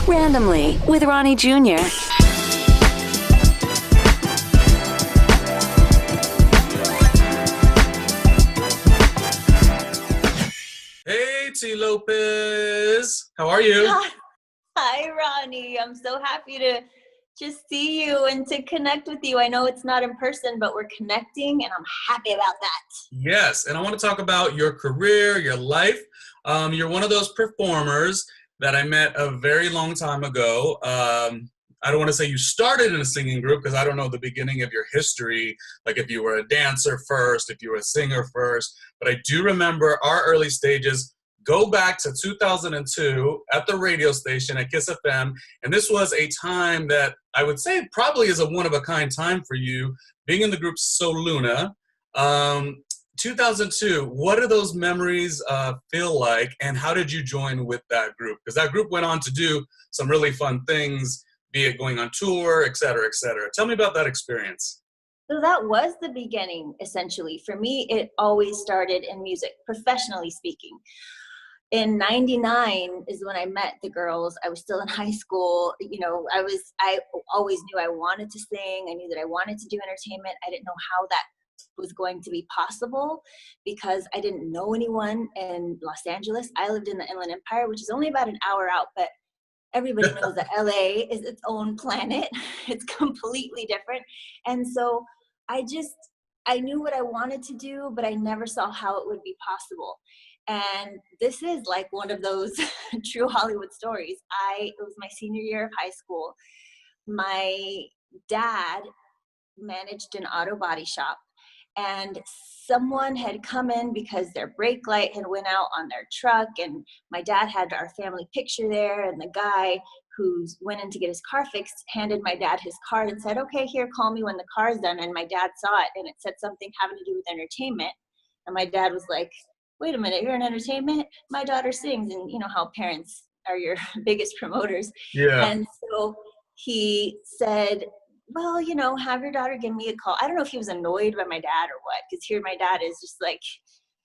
Randomly with Ronnie Jr. Hey, T. Lopez. How are you? Hi, Ronnie. I'm so happy to just see you and to connect with you. I know it's not in person, but we're connecting, and I'm happy about that. Yes, and I want to talk about your career, your life. You're one of those performers that I met a very long time ago. I don't want to say you started in a singing group because I don't know the beginning of your history, like if you were a dancer first, if you were a singer first, but I do remember our early stages go back to 2002 at the radio station at Kiss FM, and this was a time that I would say probably is a one-of-a-kind time for you, being in the group Soluna. 2002, what do those memories feel like, and how did you join with that group? Because that group went on to do some really fun things, be it going on tour, et cetera, et cetera. Tell me about that experience. So that was the beginning, essentially. For me, it always started in music, professionally speaking. In 99 is when I met the girls. I was still in high school. You know, I always knew I wanted to sing. I knew that I wanted to do entertainment. I didn't know how that was going to be possible because I didn't know anyone in Los Angeles. I lived in the Inland Empire, which is only about an hour out, but everybody knows that LA is its own planet. It's completely different. And so I knew what I wanted to do, but I never saw how it would be possible. And this is like one of those true Hollywood stories. It was my senior year of high school. My dad managed an auto body shop, and someone had come in because their brake light had went out on their truck, and my dad had our family picture there, and the guy who went in to get his car fixed handed my dad his card and said, "Okay, here, call me when the car's done." And my dad saw it, and it said something having to do with entertainment. And my dad was like, "Wait a minute, you're in entertainment? My daughter sings." And you know how parents are your biggest promoters. Yeah. And so he said, "Well, you know, have your daughter give me a call." I don't know if he was annoyed by my dad or what, because here my dad is just like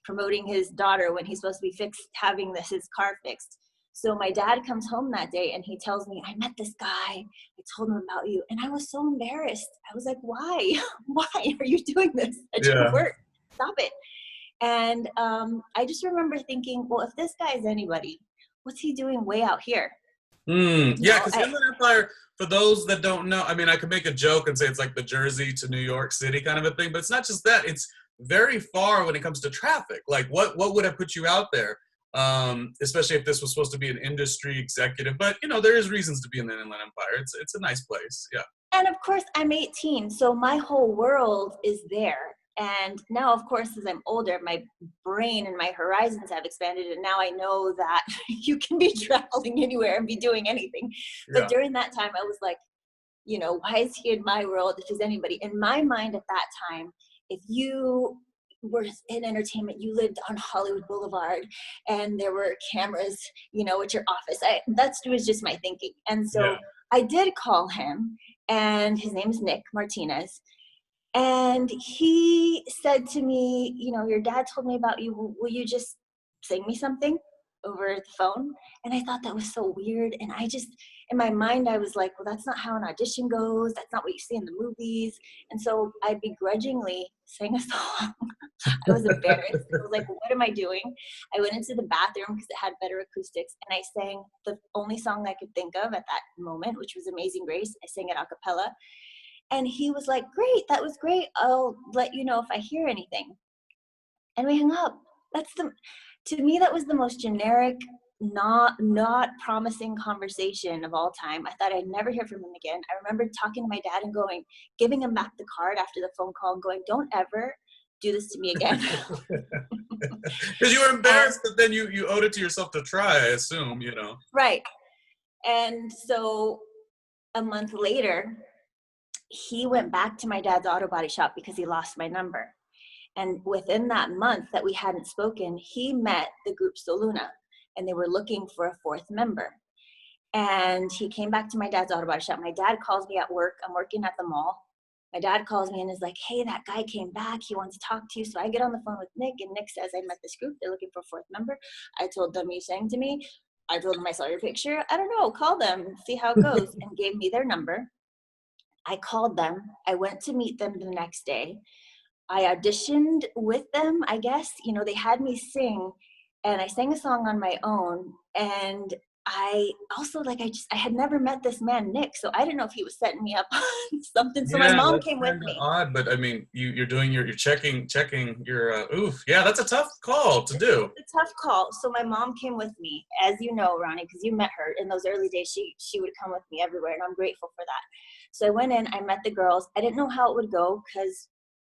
promoting his daughter when he's supposed to be having his car fixed. So my dad comes home that day and he tells me, "I met this guy. I told him about you." And I was so embarrassed. I was like, "Why? Why are you doing this at your work? Stop it." And I just remember thinking, well, if this guy is anybody, what's he doing way out here? Yeah, because Inland Empire, for those that don't know, I mean, I could make a joke and say it's like the Jersey to New York City kind of a thing, but it's not just that. It's very far when it comes to traffic. Like, what would have put you out there, especially if this was supposed to be an industry executive? But, you know, there is reasons to be in the Inland Empire. It's a nice place, yeah. And, of course, I'm 18, so my whole world is there. And now, of course, as I'm older, my brain and my horizons have expanded. And now I know that you can be traveling anywhere and be doing anything. But during that time, I was like, you know, why is he in my world if he's anybody? In my mind at that time, if you were in entertainment, you lived on Hollywood Boulevard and there were cameras, you know, at your office. That was just my thinking. And so I did call him, and his name is Nick Martinez. And he said to me, "You know, your dad told me about you. Will you just sing me something over the phone?" And I thought that was so weird. And I just, in my mind, I was like, well, that's not how an audition goes. That's not what you see in the movies. And so I begrudgingly sang a song. I was embarrassed. I was like, what am I doing? I went into the bathroom because it had better acoustics. And I sang the only song I could think of at that moment, which was Amazing Grace. I sang it a cappella. And he was like, "Great, that was great. I'll let you know if I hear anything." And we hung up. To me, that was the most generic, not promising conversation of all time. I thought I'd never hear from him again. I remember talking to my dad and giving him back the card after the phone call and going, "Don't ever do this to me again." Because you were embarrassed, but then you owed it to yourself to try, I assume, you know. Right. And so a month later, he went back to my dad's auto body shop because he lost my number. And within that month that we hadn't spoken, he met the group Soluna, and they were looking for a fourth member. And he came back to my dad's auto body shop. My dad calls me at work. I'm working at the mall. My dad calls me and is like, "Hey, that guy came back. He wants to talk to you." So I get on the phone with Nick, and Nick says, "I met this group. They're looking for a fourth member. I told them you sang to me. I told them I saw your picture. I don't know, call them, see how it goes, and gave me their number. I called them. I went to meet them the next day. I auditioned with them, I guess. You know, they had me sing, and I sang a song on my own. And I also, like, I had never met this man, Nick, so I didn't know if he was setting me up on something. So my Yeah, mom that's came with kind of me. odd, but I mean, you're doing you're checking your oof. Yeah, that's a tough call to do. It's a tough call. So my mom came with me, as you know, Ronnie, because you met her in those early days. She would come with me everywhere, and I'm grateful for that. So I went in, I met the girls. I didn't know how it would go, because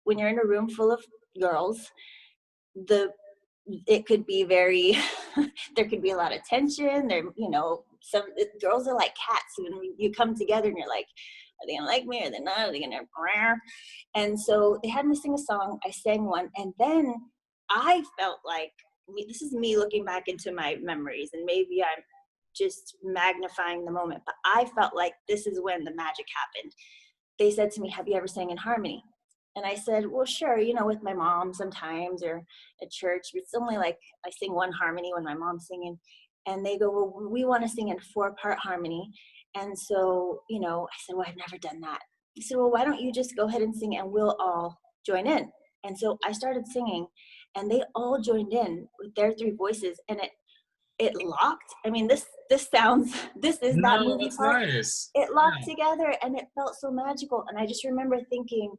when you're in a room full of girls, it could be very there could be a lot of tension there. You know, some girls are like cats. When you come together and you're like, are they gonna like me, or they're not, are they gonna? And so they had me sing a song. I sang one, and then I felt like, this is me looking back into my memories, and maybe I'm just magnifying the moment, but I felt like this is when the magic happened. They said to me, have you ever sang in harmony? And I said, well, sure, you know, with my mom sometimes, or at church. It's only like I sing one harmony when my mom's singing. And they go, well, we want to sing in 4-part harmony. And so, you know, I said, well, I've never done that. He said, well, why don't you just go ahead and sing, and we'll all join in. And so I started singing, and they all joined in with their 3 voices, and it locked. I mean, this is that No, movie that's part. nice. It locked Yeah. together, and it felt so magical. And I just remember thinking,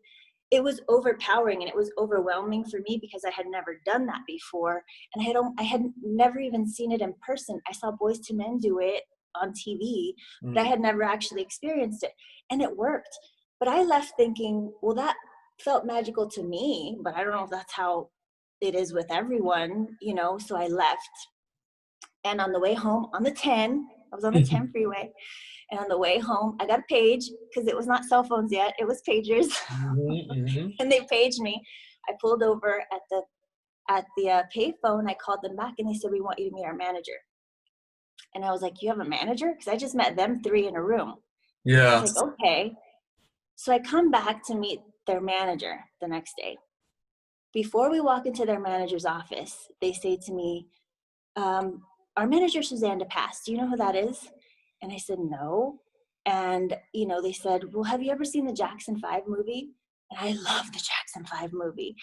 it was overpowering, and it was overwhelming for me, because I had never done that before, and I had never even seen it in person. I saw Boys to Men do it on TV, but I had never actually experienced it, and it worked. But I left thinking, well, that felt magical to me, but I don't know if that's how it is with everyone, you know. So I left, and on the way home on the 10, I was on the 10 freeway. And on the way home, I got a page, because it was not cell phones yet. It was pagers. And they paged me. I pulled over at the pay phone. I called them back, and they said, we want you to meet our manager. And I was like, you have a manager? Because I just met them 3 in a room. I Yeah. was like, okay. So I come back to meet their manager the next day. Before we walk into their manager's office, they say to me, our manager, Suzanne DePass, do you know who that is? And I said, no. And, you know, they said, well, have you ever seen the Jackson 5 movie? And I love the Jackson 5 movie.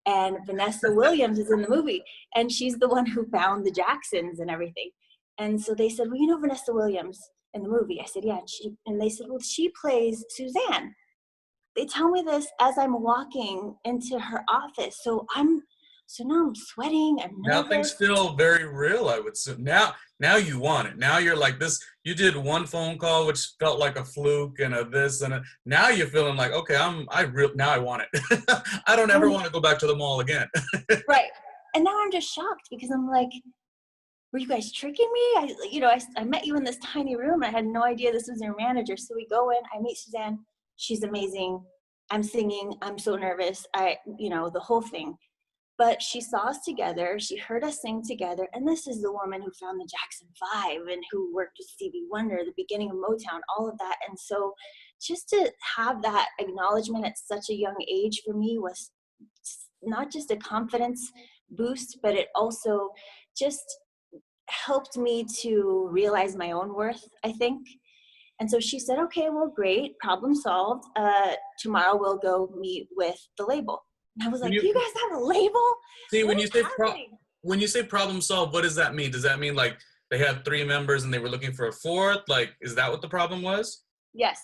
And Vanessa Williams is in the movie, and she's the one who found the Jacksons and everything. And so they said, well, you know Vanessa Williams in the movie? I said, yeah. And they said, well, she plays Suzanne. They tell me this as I'm walking into her office. So now I'm sweating, I'm Now things nervous. feel very real, I would say. Now you want it. Now you're like this. You did one phone call, which felt like a fluke and a this and a. Now you're feeling like, okay, now I want it. I don't ever want to go back to the mall again. Right. And now I'm just shocked, because I'm like, were you guys tricking me? I met you in this tiny room. I had no idea this was your manager. So we go in, I meet Suzanne. She's amazing. I'm singing. I'm so nervous. The whole thing. But she saw us together. She heard us sing together. And this is the woman who found the Jackson 5 and who worked with Stevie Wonder, the beginning of Motown, all of that. And so just to have that acknowledgement at such a young age for me was not just a confidence boost, but it also just helped me to realize my own worth, I think. And so she said, okay, well, great, problem solved. Tomorrow we'll go meet with the label. And I was like, you guys have a label? See, What when is happening? when you say problem solved, what does that mean? Does that mean like they had 3 members and they were looking for a 4th? Like, is that what the problem was? Yes.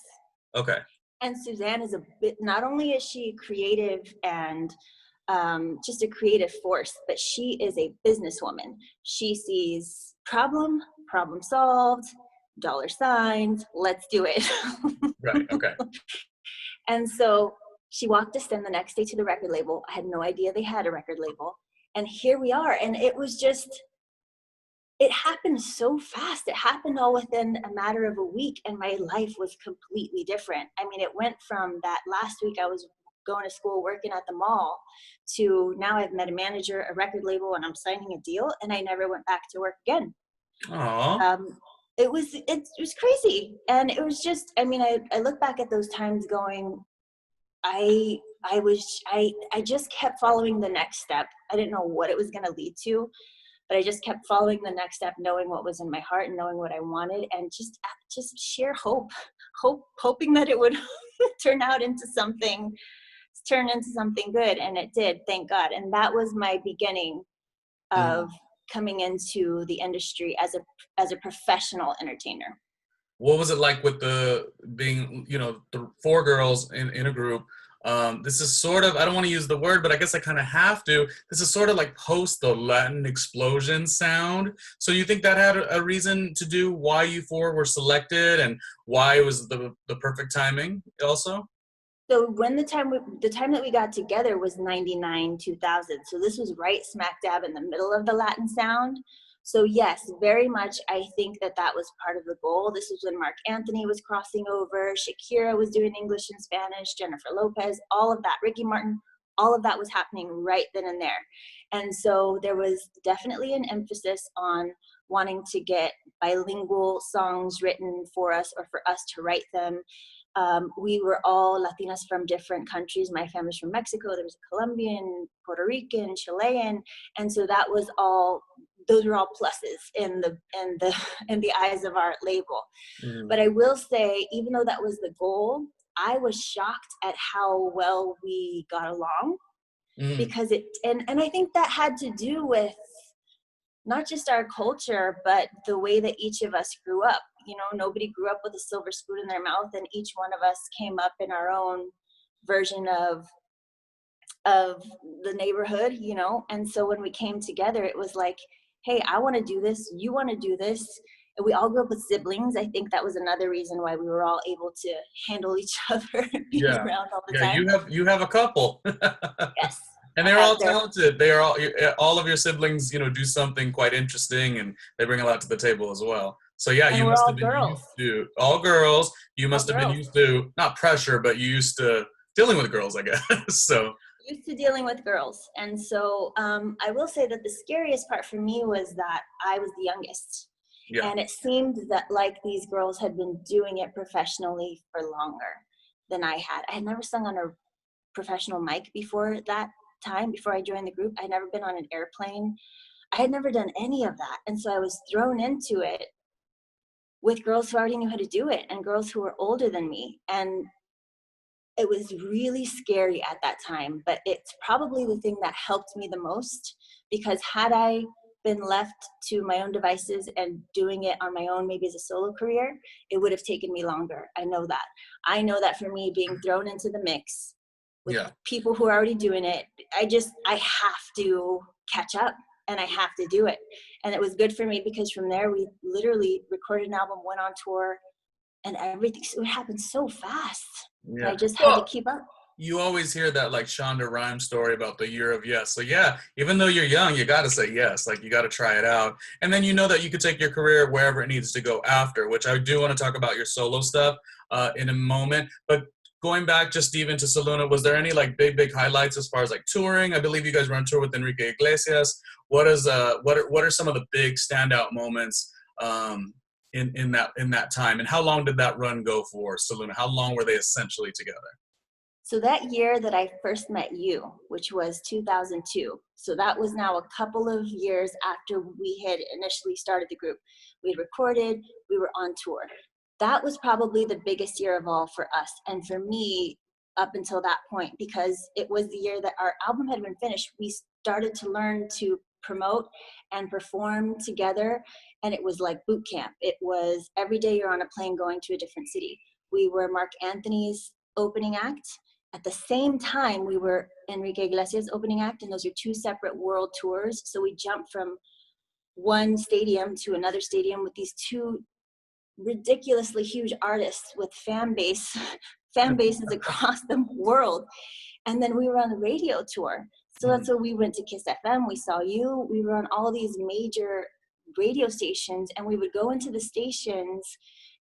Okay. And Suzanne is not only is she creative and just a creative force, but she is a businesswoman. She sees problem solved, $signs, let's do it. Right. Okay. And so she walked us in the next day to the record label. I had no idea they had a record label. And here we are. And it was just, it happened so fast. It happened all within a matter of a week, and my life was completely different. I mean, it went from that last week I was going to school, working at the mall, to now I've met a manager, a record label, and I'm signing a deal, and I never went back to work again. Aww. It was crazy. And it was just, I mean, I look back at those times going, I just kept following the next step. I didn't know what it was going to lead to, but I just kept following the next step, knowing what was in my heart and knowing what I wanted, and just sheer hoping that it would turn into something good. And it did, thank God. And that was my beginning of coming into the industry as a professional entertainer. What was it like with being, the 4 girls in a group? This is sort of, I don't want to use the word, but I guess I kind of have to. This is sort of like post the Latin explosion sound. So you think that had a reason to do why you 4 were selected and why it was the perfect timing also? So when the time that we got together was 99, 2000. So this was right smack dab in the middle of the Latin sound. So yes, very much, I think that was part of the goal. This was when Mark Anthony was crossing over, Shakira was doing English and Spanish, Jennifer Lopez, all of that, Ricky Martin, all of that was happening right then and there. And so there was definitely an emphasis on wanting to get bilingual songs written for us or for us to write them. We were all Latinas from different countries. My family's from Mexico. There was a Colombian, Puerto Rican, Chilean, and so those were all pluses in the eyes of our label. But I will say, even though that was the goal, I was shocked at how well we got along, because and I think that had to do with not just our culture, but the way that each of us grew up. Nobody grew up with a silver spoon in their mouth, and each one of us came up in our own version of the neighborhood, and so when we came together, it was like, hey, I want to do this, you want to do this. And we all grew up with siblings. I think that was another reason why we were all able to handle each other and be around all the time. You have a couple. Yes. And they're all talented. They are all of your siblings, do something quite interesting, and they bring a lot to the table as well. So yeah, and you must have been used to all girls. You must have been used to not pressure, but you used to dealing with girls, I guess. So used to dealing with girls. And so I will say that the scariest part for me was that I was the youngest. Yeah. And it seemed that like these girls had been doing it professionally for longer than I had. I had never sung on a professional mic before that time, before I joined the group. I'd never been on an airplane. I had never done any of that. And so I was thrown into it with girls who already knew how to do it and girls who were older than me. And it was really scary at that time, but it's probably the thing that helped me the most, because had I been left to my own devices and doing it on my own, maybe as a solo career, it would have taken me longer. I know that for me, being thrown into the mix with people who are already doing it, I have to catch up and I have to do it. And it was good for me because from there we literally recorded an album, went on tour, and everything, it happened so fast. Yeah. I just had to keep up. You always hear that like Shonda Rhimes story about the year of yes. So yeah, even though you're young, you got to say yes. Like you got to try it out. And then you know that you could take your career wherever it needs to go after, which I do want to talk about your solo stuff in a moment. But going back just even to Saluna, was there any like big highlights as far as like touring? I believe you guys were on tour with Enrique Iglesias. What are some of the big standout moments in that time? And how long did that run go for, Saluna? How long were they essentially together? So that year that I first met you, which was 2002, so that was now a couple of years after we had initially started the group. We had recorded, we were on tour. That was probably the biggest year of all for us and for me up until that point, because it was the year that our album had been finished. We started to learn to promote and perform together, and it was like boot camp. It was every day you're on a plane going to a different city. We were Mark Anthony's opening act. At the same time, we were Enrique Iglesias' opening act, and those are two separate world tours. So we jumped from one stadium to another stadium with these two ridiculously huge artists with fan bases across the world. And then we were on the radio tour. So that's where we went to Kiss FM. We saw you. We were on all these major radio stations, and we would go into the stations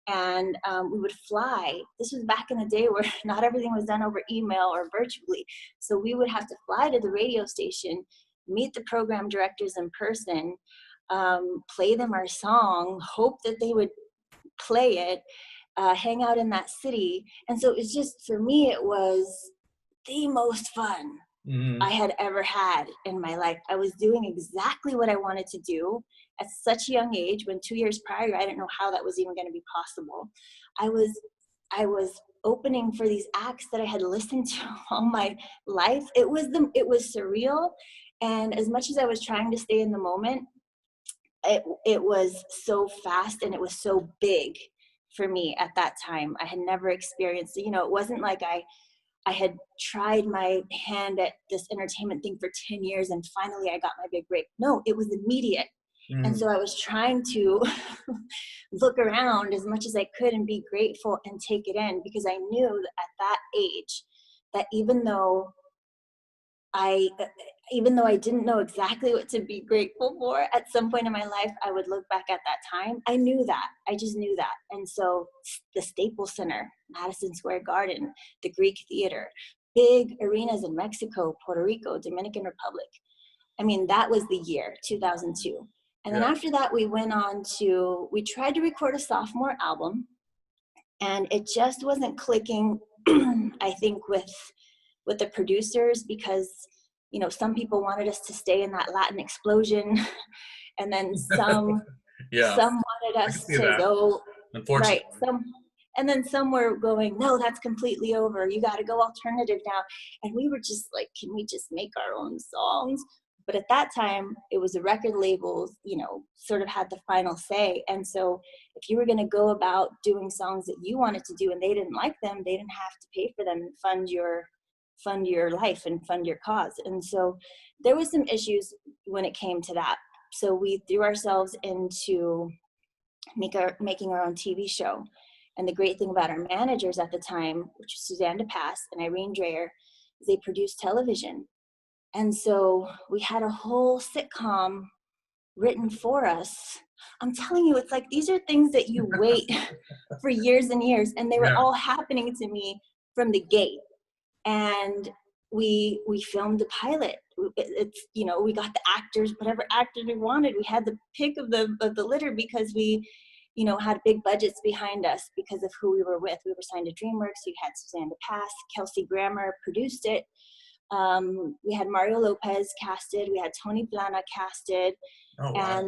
and we would fly. This was back in the day where not everything was done over email or virtually. So we would have to fly to the radio station, meet the program directors in person, play them our song, hope that they would play it, hang out in that city. And so it's just, for me, it was the most fun. Mm-hmm. I had ever had in my life. I was doing exactly what I wanted to do at such a young age, when 2 years prior, I didn't know how that was even going to be possible. I was opening for these acts that I had listened to all my life. It was surreal. And as much as I was trying to stay in the moment, it was so fast and it was so big for me at that time. I had never experienced, it wasn't like I had tried my hand at this entertainment thing for 10 years and finally I got my big break. No, it was immediate. And so I was trying to look around as much as I could and be grateful and take it in, because I knew that at that age, that even though I didn't know exactly what to be grateful for, at some point in my life, I would look back at that time. I knew that. I just knew that. And so the Staples Center, Madison Square Garden, the Greek Theater, big arenas in Mexico, Puerto Rico, Dominican Republic. I mean, that was the year, 2002. And then after that, we tried to record a sophomore album, and it just wasn't clicking, I think, with the producers, because some people wanted us to stay in that Latin explosion, and then some Yeah, wanted I can us see to that, go unfortunately. right, and then some were going, no, that's completely over, you got to go alternative now. And we were just like, can we just make our own songs? But at that time, it was the record labels, sort of had the final say. And so if you were going to go about doing songs that you wanted to do and they didn't like them, they didn't have to pay for them and fund your life and fund your cause. And so there was some issues when it came to that. So we threw ourselves into making our own TV show. And the great thing about our managers at the time, which was Suzanne DePass and Irene Dreyer, is they produced television. And so we had a whole sitcom written for us. I'm telling you, it's like, these are things that you wait for years and years, and they were all happening to me from the gate. And we filmed the pilot. It's, we got the actors, whatever actors we wanted. We had the pick of the litter, because we, had big budgets behind us because of who we were with. We were signed to DreamWorks. We had Suzanne DePass, Kelsey Grammer produced it. We had Mario Lopez casted. We had Tony Blana casted. Oh, wow.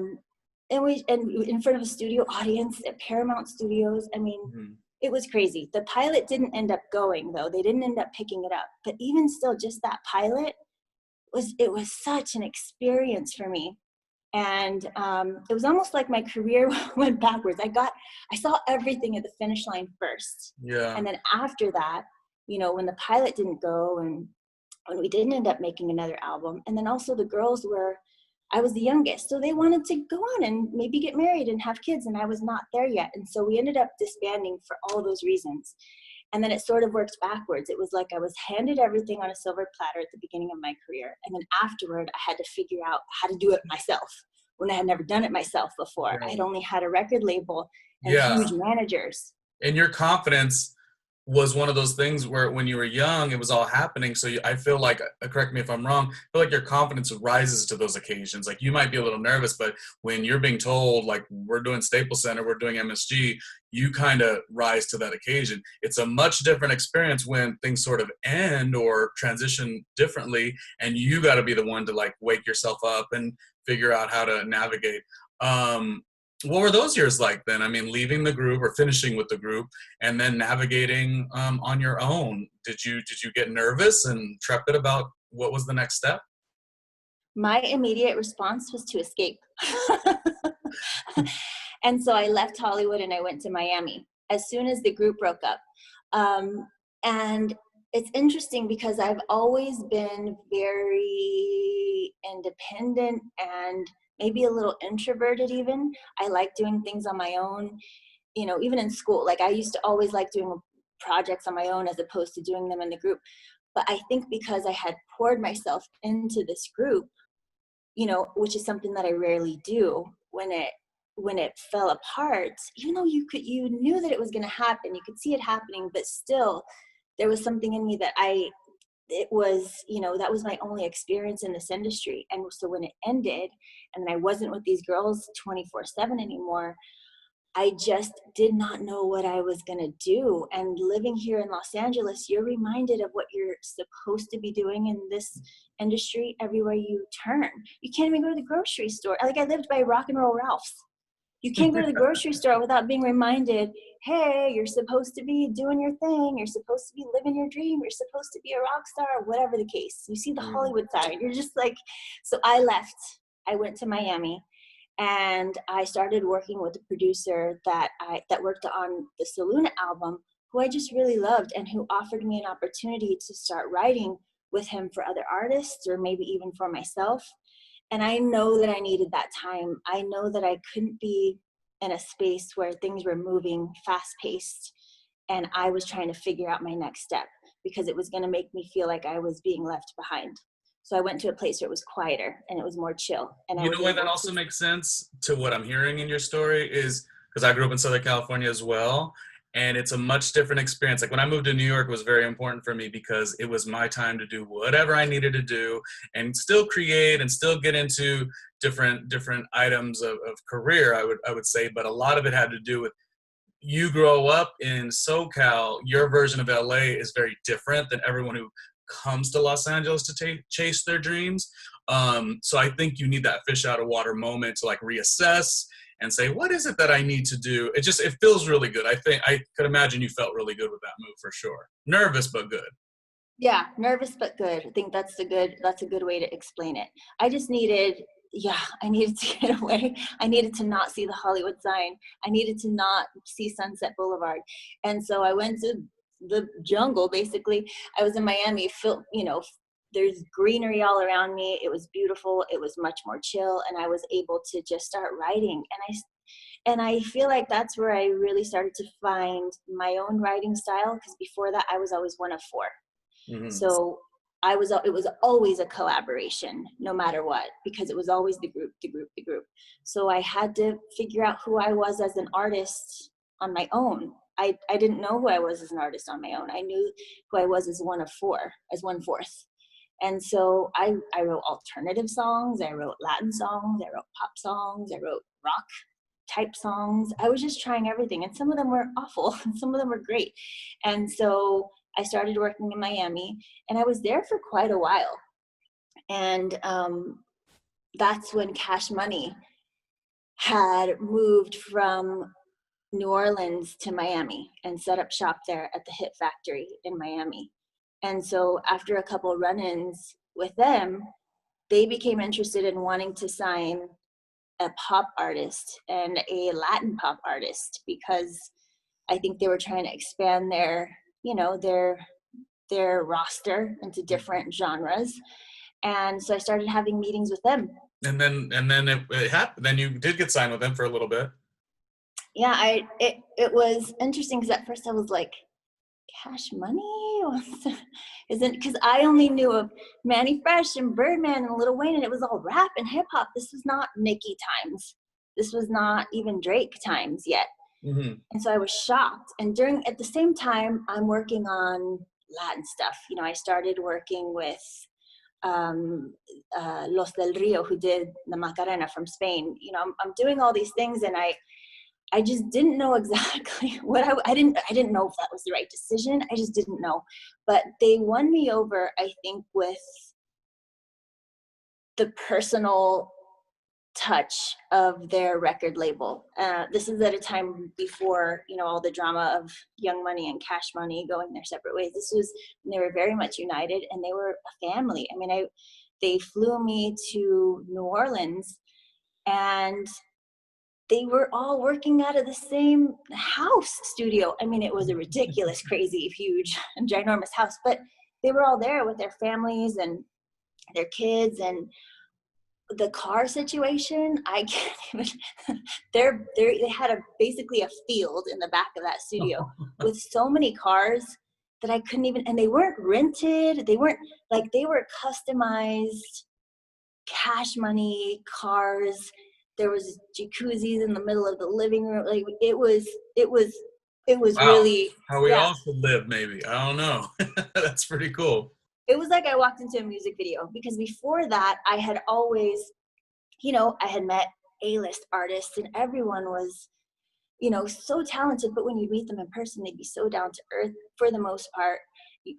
And we in front of a studio audience at Paramount Studios. I mean, it was crazy. The pilot didn't end up going, though. They didn't end up picking it up. But even still, just that pilot was such an experience for me. And it was almost like my career went backwards. I saw everything at the finish line first. Yeah. And then after that, when the pilot didn't go, and when we didn't end up making another album, and then also I was the youngest, so they wanted to go on and maybe get married and have kids, and I was not there yet. And so we ended up disbanding for all those reasons. And then it sort of worked backwards. It was like I was handed everything on a silver platter at the beginning of my career. And then afterward, I had to figure out how to do it myself, when I had never done it myself before. I had only had a record label and huge managers. And your confidence was one of those things where when you were young, it was all happening. So I feel like, correct me if I'm wrong, I feel like your confidence rises to those occasions. Like, you might be a little nervous, but when you're being told, like, we're doing Staples Center, we're doing MSG, you kind of rise to that occasion. It's a much different experience when things sort of end or transition differently, and you got to be the one to, like, wake yourself up and figure out how to navigate. What were those years like then? I mean, leaving the group or finishing with the group and then navigating on your own. Did you get nervous and trepid about what was the next step? My immediate response was to escape. And so I left Hollywood and I went to Miami as soon as the group broke up. And it's interesting because I've always been very independent and maybe a little introverted even. I like doing things on my own, even in school. Like, I used to always like doing projects on my own as opposed to doing them in the group. But I think because I had poured myself into this group, which is something that I rarely do, when it fell apart, even though you knew that it was going to happen, you could see it happening, but still there was something in me that that was my only experience in this industry. And so when it ended and I wasn't with these girls 24/7 anymore, I just did not know what I was going to do. And living here in Los Angeles, you're reminded of what you're supposed to be doing in this industry everywhere you turn. You can't even go to the grocery store. Like, I lived by Rock and Roll Ralph's. You can't go to the grocery store without being reminded, hey, you're supposed to be doing your thing. You're supposed to be living your dream. You're supposed to be a rock star, whatever the case. You see the Hollywood side. You're just like, so I left. I went to Miami, and I started working with a producer that worked on the Saluna album, who I just really loved, and who offered me an opportunity to start writing with him for other artists, or maybe even for myself. And I know that I needed that time. I know that I couldn't be in a space where things were moving fast-paced and I was trying to figure out my next step, because it was going to make me feel like I was being left behind. So I went to a place where it was quieter and it was more chill. And You know why that also makes sense to what I'm hearing in your story is because I grew up in Southern California as well. And it's a much different experience. Like when I moved to New York, it was very important for me because it was my time to do whatever I needed to do and still create and still get into different items of career, I would say. But a lot of it had to do with you grow up in SoCal, your version of LA is very different than everyone who comes to Los Angeles to chase their dreams. So I think you need that fish out of water moment to like reassess and say, what is it that I need to do? It feels really good. I think I could imagine you felt really good with that move for sure. Nervous, but good. Yeah, nervous, but good. I think that's a good way to explain it. I needed to get away. I needed to not see the Hollywood sign. I needed to not see Sunset Boulevard. And so I went to the jungle, basically. I was in Miami, there's greenery all around me. It was beautiful. It was much more chill. And I was able to just start writing. And I feel like that's where I really started to find my own writing style. Because before that, I was always one of four. Mm-hmm. So it was always a collaboration, no matter what, because it was always the group. So I had to figure out who I was as an artist on my own. I didn't know who I was as an artist on my own. I knew who I was as one fourth. And so I wrote alternative songs, I wrote Latin songs, I wrote pop songs, I wrote rock type songs. I was just trying everything, and some of them were awful and some of them were great. And so I started working in Miami, and I was there for quite a while. And that's when Cash Money had moved from New Orleans to Miami and set up shop there at the Hit Factory in Miami. And so after a couple of run-ins with them, they became interested in wanting to sign a pop artist and a Latin pop artist, because I think they were trying to expand their roster into different genres. And so I started having meetings with them. And then it happened. Then you did get signed with them for a little bit. Yeah, it was interesting because at first I was like, Cash Money? Isn't, because I only knew of Manny Fresh and Birdman and Lil Wayne, and it was all rap and hip hop. This was not Nicki times. This was not even Drake times yet. Mm-hmm. And so I was shocked. And at the same time, I'm working on Latin stuff. I started working with Los del Rio, who did the Macarena from Spain. I'm doing all these things, and I just didn't know exactly what I didn't know if that was the right decision. I just didn't know. But they won me over, I think, with the personal touch of their record label. This is at a time before, all the drama of Young Money and Cash Money going their separate ways. This was when they were very much united, and they were a family. I mean, they flew me to New Orleans, and they were all working out of the same house studio. I mean, it was a ridiculous, crazy, huge, and ginormous house, but they were all there with their families and their kids. And the car situation, I can't even, they had basically a field in the back of that studio with so many cars that I couldn't even, and they weren't rented. They were customized Cash Money cars. There was jacuzzis in the middle of the living room. Like it was wow. Really how we all should live, maybe. I don't know. That's pretty cool. It was like I walked into a music video, because before that I had always, I had met A-list artists, and everyone was so talented, but when you meet them in person, they'd be so down to earth for the most part.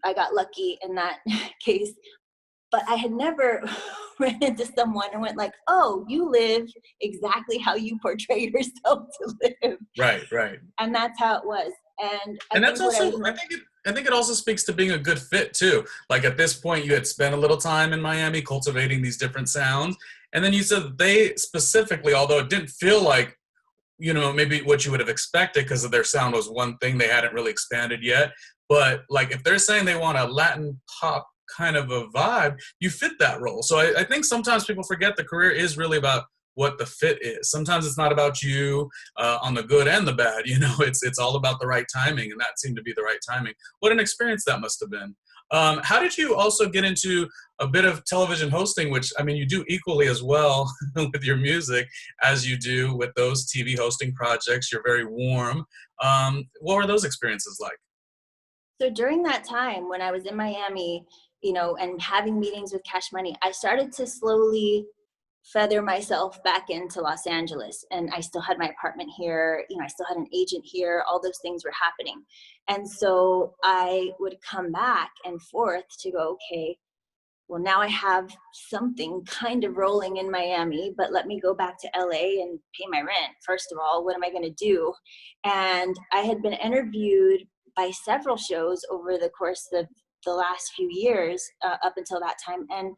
I got lucky in that case, but I had never ran into someone and went like, oh, you live exactly how you portray yourself to live. Right. And that's how it was. And I And that's think also, I think it also speaks to being a good fit too. Like at this point, you had spent a little time in Miami cultivating these different sounds. And then you said that they specifically, although it didn't feel like, maybe what you would have expected because of their sound was one thing, they hadn't really expanded yet. But like if they're saying they want a Latin pop kind of a vibe, you fit that role. So I think sometimes people forget the career is really about what the fit is. Sometimes it's not about you on the good and the bad. It's all about the right timing, and that seemed to be the right timing. What an experience that must have been. How did you also get into a bit of television hosting, which, I mean, you do equally as well with your music as you do with those TV hosting projects? You're very warm. What were those experiences like? So during that time when I was in Miami, and having meetings with Cash Money, I started to slowly feather myself back into Los Angeles. And I still had my apartment here, I still had an agent here, all those things were happening. And so I would come back and forth to go, okay, well, now I have something kind of rolling in Miami, but let me go back to LA and pay my rent. First of all, what am I going to do? And I had been interviewed by several shows over the course of the last few years up until that time. And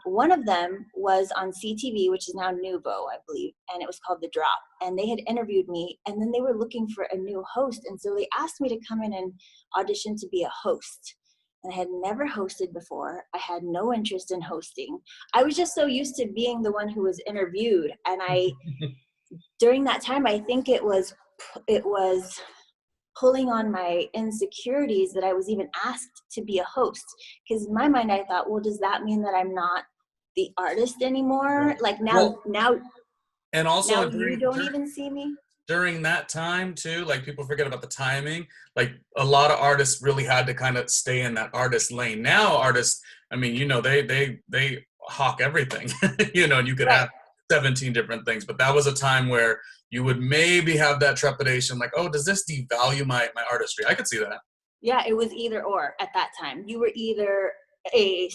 one of them was on CTV, which is now Nuvo, I believe, and it was called The Drop. And they had interviewed me, and then they were looking for a new host. And so they asked me to come in and audition to be a host. And I had never hosted before. I had no interest in hosting. I was just so used to being the one who was interviewed. And during that time, I think it was pulling on my insecurities that I was even asked to be a host. Because in my mind, I thought, well, does that mean that I'm not the artist anymore? Right. Like now, and also now you don't even see me. During that time too, like people forget about the timing. Like a lot of artists really had to kind of stay in that artist lane. Now artists, I mean, they hawk everything, and you could have 17 different things, but that was a time where you would maybe have that trepidation, like, oh, does this devalue my artistry? I could see that. Yeah, it was either or at that time. You were either a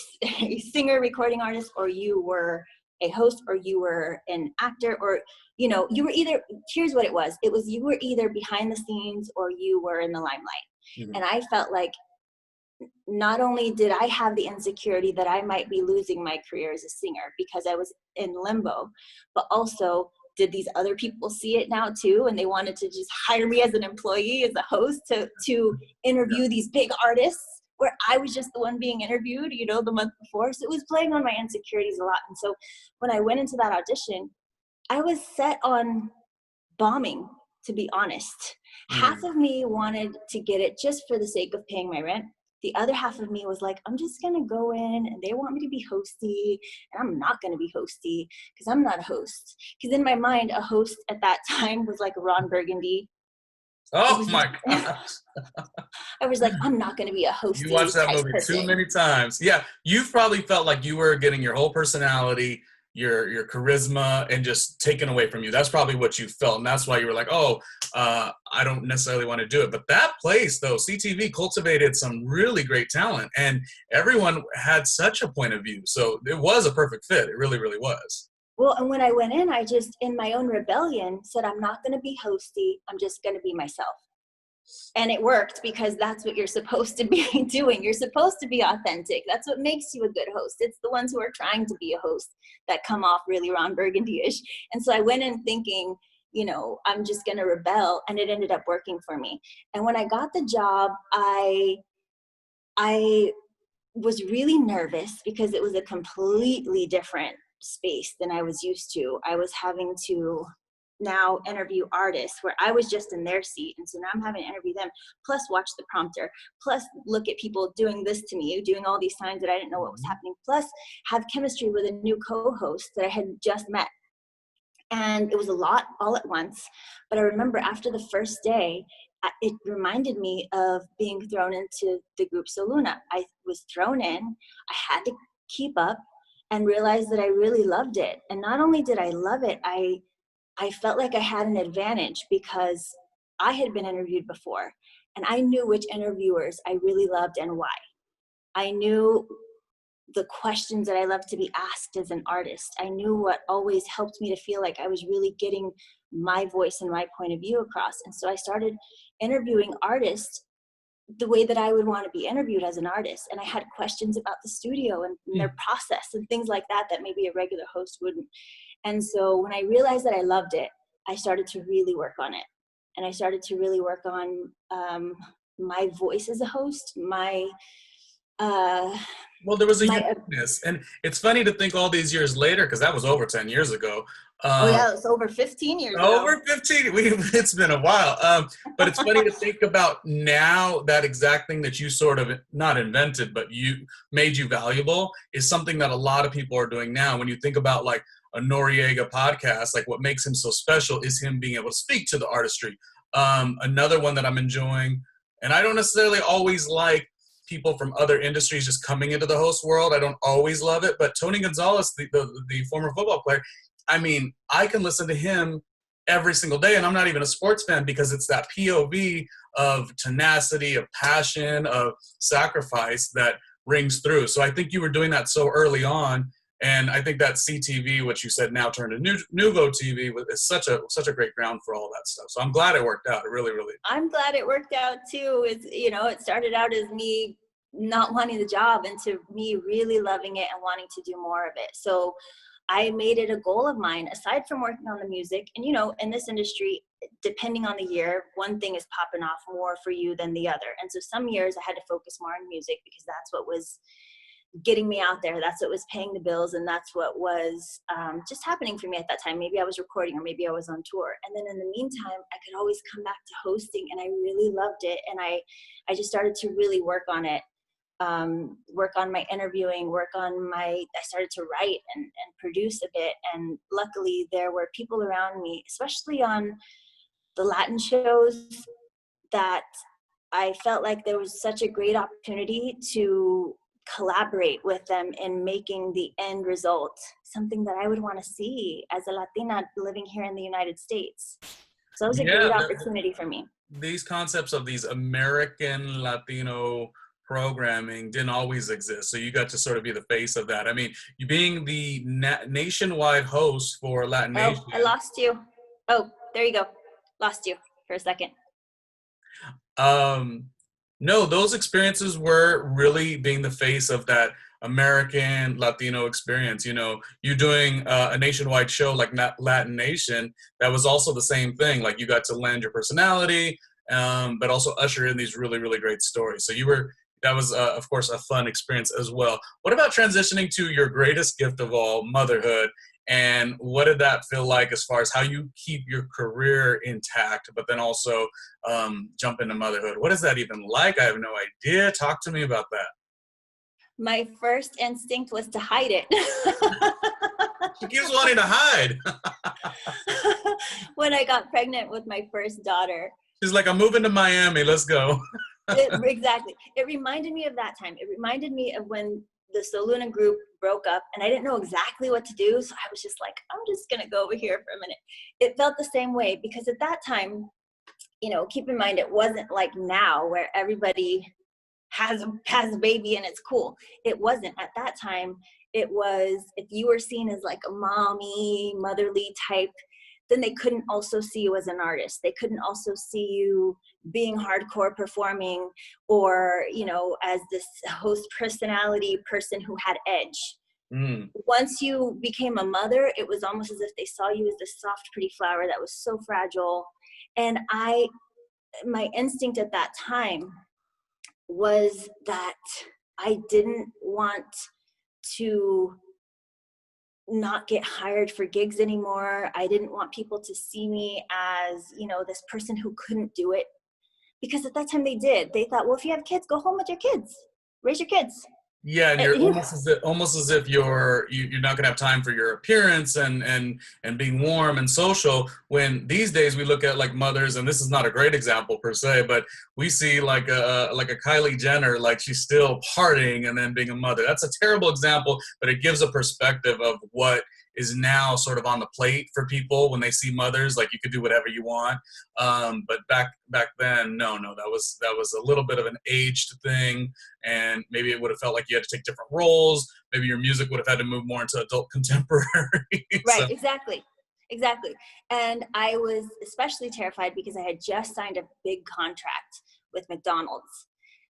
singer, recording artist, or you were a host, or you were an actor, or, you were either, here's what it was. It was, you were either behind the scenes or you were in the limelight. Mm-hmm. And I felt like not only did I have the insecurity that I might be losing my career as a singer because I was in limbo, but also did these other people see it now too? And they wanted to just hire me as an employee, as a host to interview these big artists where I was just the one being interviewed, the month before. So it was playing on my insecurities a lot. And so when I went into that audition, I was set on bombing, to be honest. Half of me wanted to get it just for the sake of paying my rent. The other half of me was like, I'm just going to go in and they want me to be hosty, and I'm not going to be hosty because I'm not a host. Because in my mind, a host at that time was like Ron Burgundy. Oh my gosh. I was like, I'm not going to be a host. You watched that movie too many times. Yeah, you've probably felt like you were getting your whole personality, your charisma, and just taken away from you. That's probably what you felt, and that's why you were like, oh, I don't necessarily want to do it. But that place, though, CTV cultivated some really great talent, and everyone had such a point of view. So it was a perfect fit. It really, really was. Well, and when I went in, I just, in my own rebellion, said, I'm not going to be hosty. I'm just going to be myself. And it worked because that's what you're supposed to be doing. You're supposed to be authentic. That's what makes you a good host. It's the ones who are trying to be a host that come off really Ron Burgundy-ish. And so I went in thinking, I'm just going to rebel, and it ended up working for me. And when I got the job, I was really nervous because it was a completely different space than I was used to. I was having to now interview artists where I was just in their seat. And so now I'm having to interview them, plus watch the prompter, plus look at people doing this to me, doing all these signs that I didn't know what was happening, plus have chemistry with a new co-host that I had just met. And it was a lot all at once. But I remember after the first day, it reminded me of being thrown into the group Soluna. I was thrown in, I had to keep up and realized that I really loved it. And not only did I love it, I I felt like I had an advantage because I had been interviewed before and I knew which interviewers I really loved and why. I knew the questions that I love to be asked as an artist. I knew what always helped me to feel like I was really getting my voice and my point of view across. And so I started interviewing artists the way that I would want to be interviewed as an artist. And I had questions about the studio and their process and things like that maybe a regular host wouldn't. And so when I realized that I loved it, I started to really work on it. And I started to really work on my voice as a host, well, there was a uniqueness, and it's funny to think all these years later, because that was over 10 years ago. Oh yeah, it's over 15 years ago. Over 15, it's been a while. But it's funny to think about now that exact thing that you sort of not invented, but you made you valuable is something that a lot of people are doing now. When you think about like a Noriega podcast, like what makes him so special is him being able to speak to the artistry. Another one that I'm enjoying, and I don't necessarily always like people from other industries just coming into the host world. I don't always love it, but Tony Gonzalez, the former football player, I mean, I can listen to him every single day, and I'm not even a sports fan because it's that POV of tenacity, of passion, of sacrifice that rings through. So I think you were doing that so early on, and I think that CTV, which you said now turned to Nuvo TV, is such a great ground for all that stuff. So I'm glad it worked out. It really, really. I'm glad it worked out too. It started out as me not wanting the job into me really loving it and wanting to do more of it. So I made it a goal of mine, aside from working on the music. And, in this industry, depending on the year, one thing is popping off more for you than the other. And so some years I had to focus more on music because that's what was getting me out there. That's what was paying the bills. And that's what was just happening for me at that time. Maybe I was recording or maybe I was on tour. And then in the meantime, I could always come back to hosting, and I really loved it. And I just started to really work on it. Work on my interviewing, I started to write and produce a bit. And luckily there were people around me, especially on the Latin shows, that I felt like there was such a great opportunity to collaborate with them in making the end result something that I would want to see as a Latina living here in the United States. So it was a great opportunity for me. These concepts of these American Latino programming didn't always exist. So you got to sort of be the face of that. I mean, you being the nationwide host for Latin Nation. Oh, I lost you. Oh, there you go. Lost you for a second. No, those experiences were really being the face of that American Latino experience. You doing a nationwide show like Latin Nation, that was also the same thing. Like you got to lend your personality, but also usher in these really, really great stories. So that was, of course, a fun experience as well. What about transitioning to your greatest gift of all, motherhood? And what did that feel like as far as how you keep your career intact, but then also jump into motherhood? What is that even like? I have no idea. Talk to me about that. My first instinct was to hide it. She keeps wanting to hide. When I got pregnant with my first daughter. She's like, I'm moving to Miami. Let's go. Exactly. It reminded me of that time. It reminded me of when the Soluna group broke up and I didn't know exactly what to do. So I was just like, I'm just going to go over here for a minute. It felt the same way because at that time, keep in mind, it wasn't like now where everybody has a baby and it's cool. It wasn't. At that time, it was, if you were seen as like a mommy, motherly type, then they couldn't also see you as an artist. They couldn't also see you being hardcore performing or, as this host personality person who had edge. Once you became a mother, it was almost as if they saw you as this soft, pretty flower that was so fragile. And my instinct at that time was that I didn't want to not get hired for gigs anymore. I didn't want people to see me as, this person who couldn't do it. Because at that time they did. They thought, well, if you have kids, go home with your kids. Raise your kids. Yeah, and you're almost as if you're not gonna have time for your appearance and being warm and social. When these days we look at like mothers, and this is not a great example per se, but we see like a Kylie Jenner, like she's still partying and then being a mother. That's a terrible example, but it gives a perspective of what is now sort of on the plate for people when they see mothers. Like, you could do whatever you want. But back then, no, that was a little bit of an aged thing, and maybe it would have felt like you had to take different roles. Maybe your music would have had to move more into adult contemporary. Right, exactly. And I was especially terrified because I had just signed a big contract with McDonald's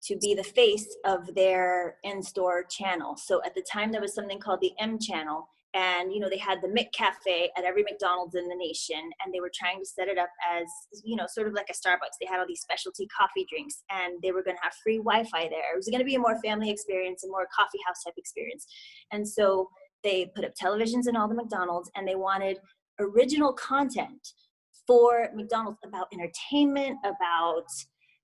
to be the face of their in-store channel. So at the time, there was something called the M channel. And, you know, they had the McCafe at every McDonald's in the nation, and they were trying to set it up as, you know, sort of like a Starbucks. They had all these specialty coffee drinks, and they were going to have free Wi-Fi there. It was going to be a more family experience, a more coffee house type experience. And so they put up televisions in all the McDonald's, and they wanted original content for McDonald's about entertainment, about,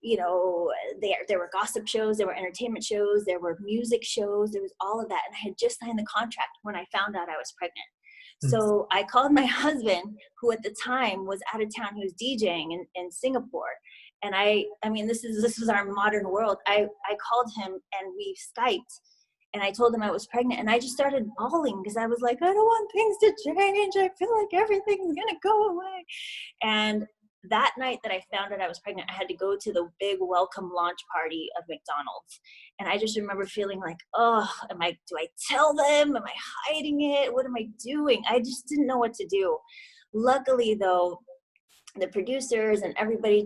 you know, there were gossip shows, there were entertainment shows, there were music shows, there was all of that. And I had just signed the contract when I found out I was pregnant. So I called my husband, who at the time was out of town. He was DJing in Singapore. And I mean, this is our modern world. I called him and we Skyped, and I told him I was pregnant, and I just started bawling because I was like, I don't want things to change. I feel like everything's going to go away. And that night that I found out I was pregnant, I had to go to the big welcome launch party of McDonald's. And I just remember feeling like, oh, do I tell them? Am I hiding it? What am I doing? I just didn't know what to do. Luckily, though, the producers and everybody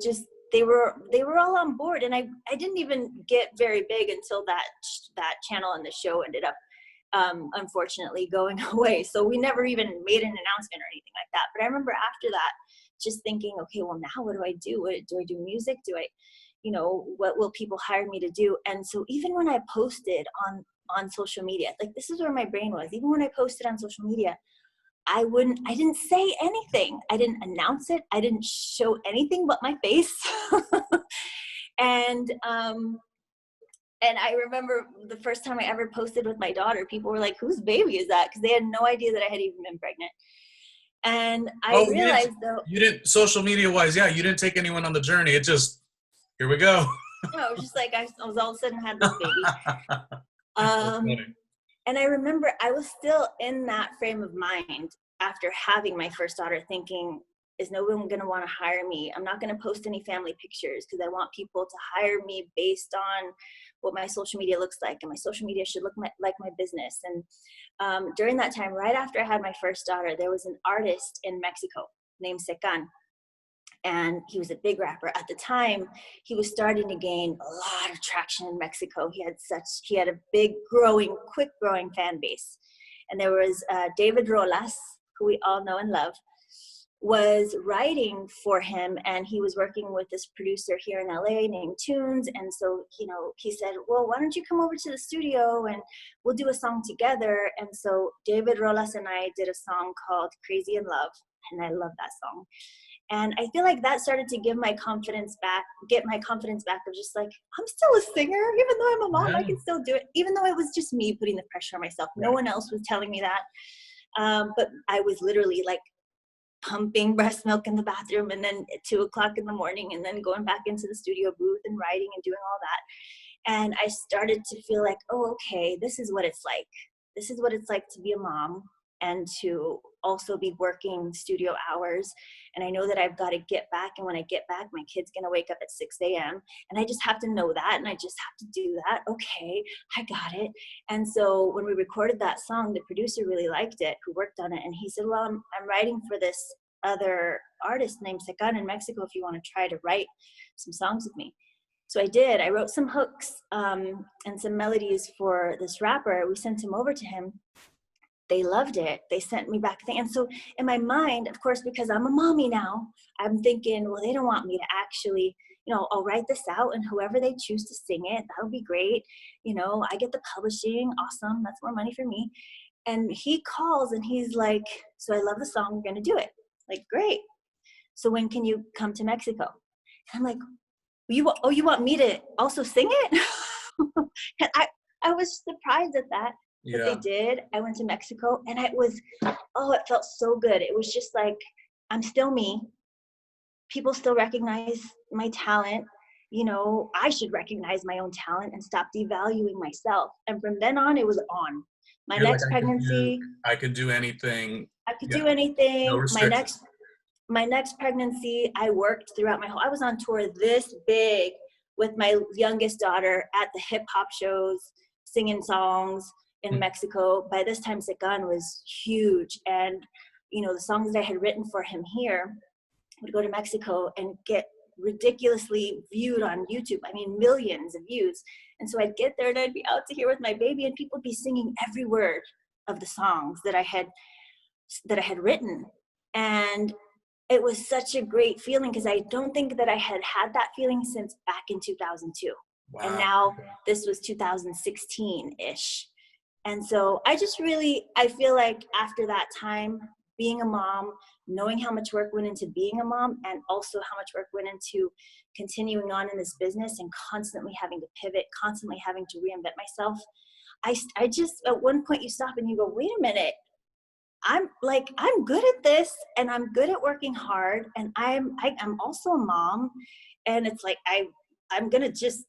they were all on board. And I didn't even get very big until that channel and the show ended up, unfortunately, going away. So we never even made an announcement or anything like that. But I remember after that, just thinking, okay, well, now what do I do? Do I do music? Do I, you know, what will people hire me to do? And so even when I posted on social media, like, this is where my brain was. Even when I posted on social media, I didn't say anything. I didn't announce it. I didn't show anything but my face. And I remember the first time I ever posted with my daughter, people were like, whose baby is that? Because they had no idea that I had even been pregnant. And I realized, though, you didn't, social media wise, you didn't take anyone on the journey. It just, here we go. No, it was just like, I was all of a sudden had this baby. And I remember I was still in that frame of mind after having my first daughter, thinking, is no one going to want to hire me? I'm not going to post any family pictures because I want people to hire me based on what my social media looks like, and my social media should look like my business. And during that time, right after I had my first daughter, there was an artist in Mexico named Secan, and he was a big rapper. At the time, he was starting to gain a lot of traction in Mexico. He had a big quick growing fan base. And there was David Rolas, who we all know and love, was writing for him, and he was working with this producer here in LA named Tunes. And so, you know, he said, well, why don't you come over to the studio and we'll do a song together. And so David Rolas and I did a song called Crazy in Love, and I love that song. And I feel like that started to get my confidence back of just like, I'm still a singer, even though I'm a mom, I can still do it, even though it was just me putting the pressure on myself. No one else was telling me that. But I was literally like pumping breast milk in the bathroom, and then at 2:00 in the morning, and then going back into the studio booth and writing and doing all that. And I started to feel like, oh, okay, this is what it's like. This is what it's like to be a mom and to also be working studio hours. And I know that I've got to get back. And when I get back, my kid's going to wake up at 6 a.m. And I just have to know that. And I just have to do that. Okay, I got it. And so when we recorded that song, the producer really liked it, who worked on it. And he said, well, I'm writing for this other artist named Secan in Mexico, if you want to try to write some songs with me. So I did. I wrote some hooks and some melodies for this rapper. We sent him over to him. They loved it. They sent me back. And so in my mind, of course, because I'm a mommy now, I'm thinking, well, they don't want me to actually, you know, I'll write this out, and whoever they choose to sing it, that'll be great. You know, I get the publishing. Awesome. That's more money for me. And he calls and he's like, so I love the song. We're going to do it. Like, great. So when can you come to Mexico? And I'm like, you want me to also sing it? And I was surprised at that. But they did. I went to Mexico, and it felt so good. It was just like, I'm still me. People still recognize my talent. You know, I should recognize my own talent and stop devaluing myself. And from then on, it was on. My You're like, next pregnancy, I could do anything. I could Yeah. do anything. No restrictions. My next pregnancy, I worked throughout I was on tour this big with my youngest daughter at the hip hop shows, singing songs in Mexico. By this time, Secan was huge. And, you know, the songs that I had written for him here would go to Mexico and get ridiculously viewed on YouTube. I mean, millions of views. And so I'd get there and I'd be out to here with my baby and people would be singing every word of the songs that I had written. And it was such a great feeling because I don't think that I had that feeling since back in 2002. Wow. And now this was 2016-ish. And so I feel like after that time, being a mom, knowing how much work went into being a mom and also how much work went into continuing on in this business and constantly having to pivot, constantly having to reinvent myself. I just, at one point you stop and you go, wait a minute. I'm good at this and I'm good at working hard and I'm also a mom, and it's like I'm gonna just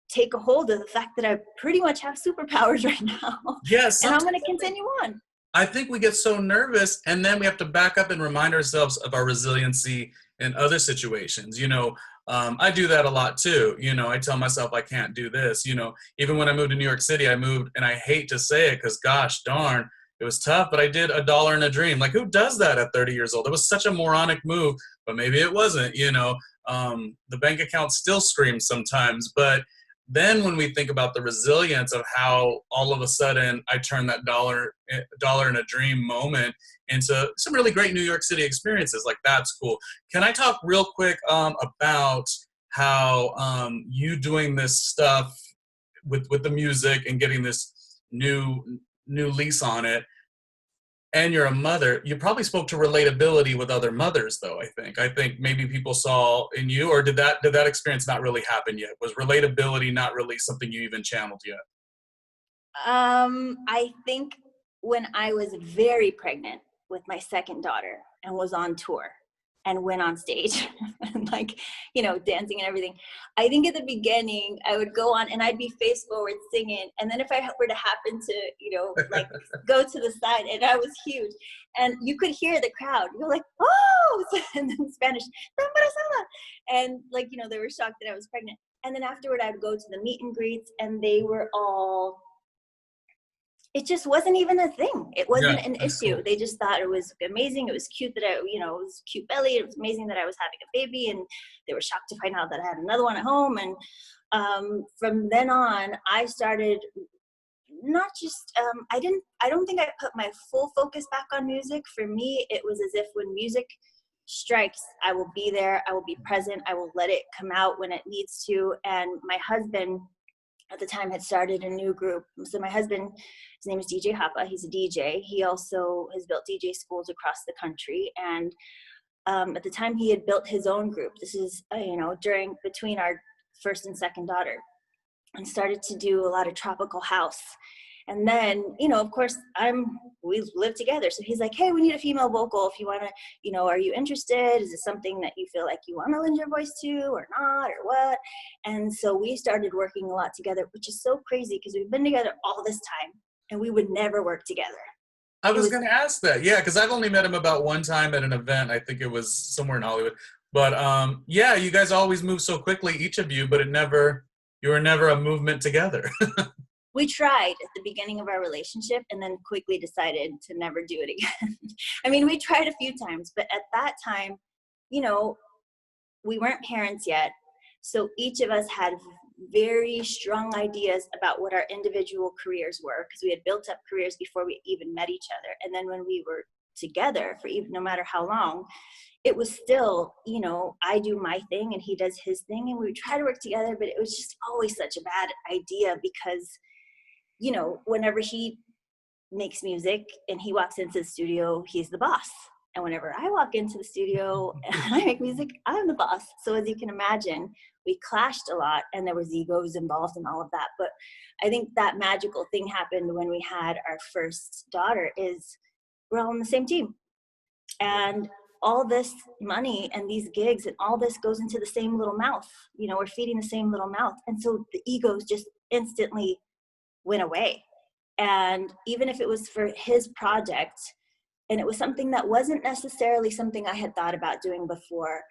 take a hold of the fact that I pretty much have superpowers right now. Yes, and I'm gonna continue on. I think we get so nervous and then we have to back up and remind ourselves of our resiliency in other situations. You know, I do that a lot too. You know, I tell myself I can't do this. You know, even when I moved to New York City, I moved, and I hate to say it because gosh darn, it was tough, but I did $1 in a dream. Like, who does that at 30 years old? It was such a moronic move, but maybe it wasn't, you know. The bank account still screams sometimes. But then when we think about the resilience of how all of a sudden I turned that dollar in a dream moment into some really great New York City experiences, like that's cool. Can I talk real quick about how you doing this stuff with the music and getting this new lease on it, and you're a mother, you probably spoke to relatability with other mothers though. I think maybe people saw in you, or did that experience not really happen yet? Was relatability not really something you even channeled yet? I think when I was very pregnant with my second daughter and was on tour and went on stage and like, you know, dancing and everything. I think at the beginning I would go on and I'd be face forward singing. And then if I were to happen to, you know, like go to the side, and I was huge and you could hear the crowd, you're like, oh, and then Spanish, and like, you know, they were shocked that I was pregnant. And then afterward I'd go to the meet and greets and they were all, it just wasn't even a thing. It wasn't an issue. Cool. They just thought it was amazing. It was cute that it was cute belly. It was amazing that I was having a baby, and they were shocked to find out that I had another one at home. And from then on, I started not just, I don't think I put my full focus back on music. For me, it was as if when music strikes, I will be there. I will be present. I will let it come out when it needs to. And my husband at the time had started a new group. So my husband, his name is DJ Hapa. He's a DJ. He also has built DJ schools across the country. And at the time he had built his own group. This is, between our first and second daughter, and started to do a lot of tropical house. And then, of course, we live together. So he's like, hey, we need a female vocal. If you want to, are you interested? Is it something that you feel like you want to lend your voice to or not, or what? And so we started working a lot together, which is so crazy because we've been together all this time and we would never work together. I was going to ask that. Yeah, because I've only met him about one time at an event. I think it was somewhere in Hollywood. But you guys always move so quickly, each of you, but you were never a movement together. We tried at the beginning of our relationship and then quickly decided to never do it again. I mean, we tried a few times, but at that time, we weren't parents yet. So each of us had very strong ideas about what our individual careers were, because we had built up careers before we even met each other. And then when we were together for even no matter how long, it was still, I do my thing and he does his thing, and we would try to work together, but it was just always such a bad idea because whenever he makes music and he walks into the studio, he's the boss. And whenever I walk into the studio and I make music, I'm the boss. So as you can imagine, we clashed a lot and there was egos involved in all of that. But I think that magical thing happened when we had our first daughter is we're all on the same team. And all this money and these gigs and all this goes into the same little mouth. We're feeding the same little mouth. And so the egos just instantly went away. And even if it was for his project, and it was something that wasn't necessarily something I had thought about doing before,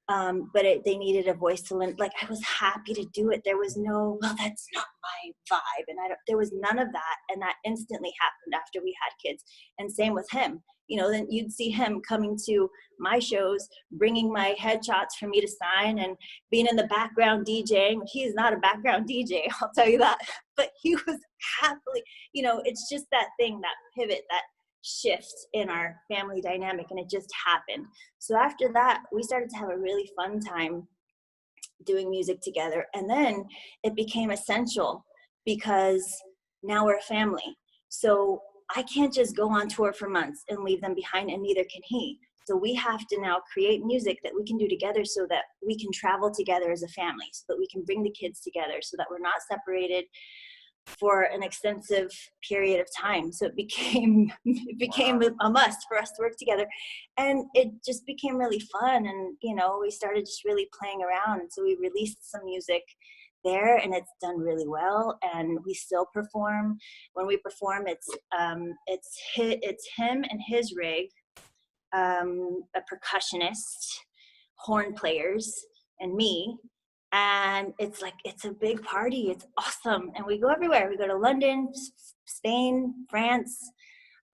but they needed a voice to lend. Like, I was happy to do it. There was no, well, that's not my vibe. And there was none of that. And that instantly happened after we had kids. And same with him. Then you'd see him coming to my shows, bringing my headshots for me to sign and being in the background DJing. He is not a background DJ, I'll tell you that. But he was happily, it's just that thing, that pivot, that shift in our family dynamic, and it just happened. So after that, we started to have a really fun time doing music together. And then it became essential because now we're a family. So I can't just go on tour for months and leave them behind, and neither can he. So we have to now create music that we can do together so that we can travel together as a family, so that we can bring the kids together, so that we're not separated for an extensive period of time. So it became a must for us to work together, and it just became really fun. And we started just really playing around, and so we released some music there, and it's done really well. And we still perform. When we perform, it's him and his rig, a percussionist, horn players, and me. And it's a big party. It's awesome. And we go everywhere. We go to London, Spain, France,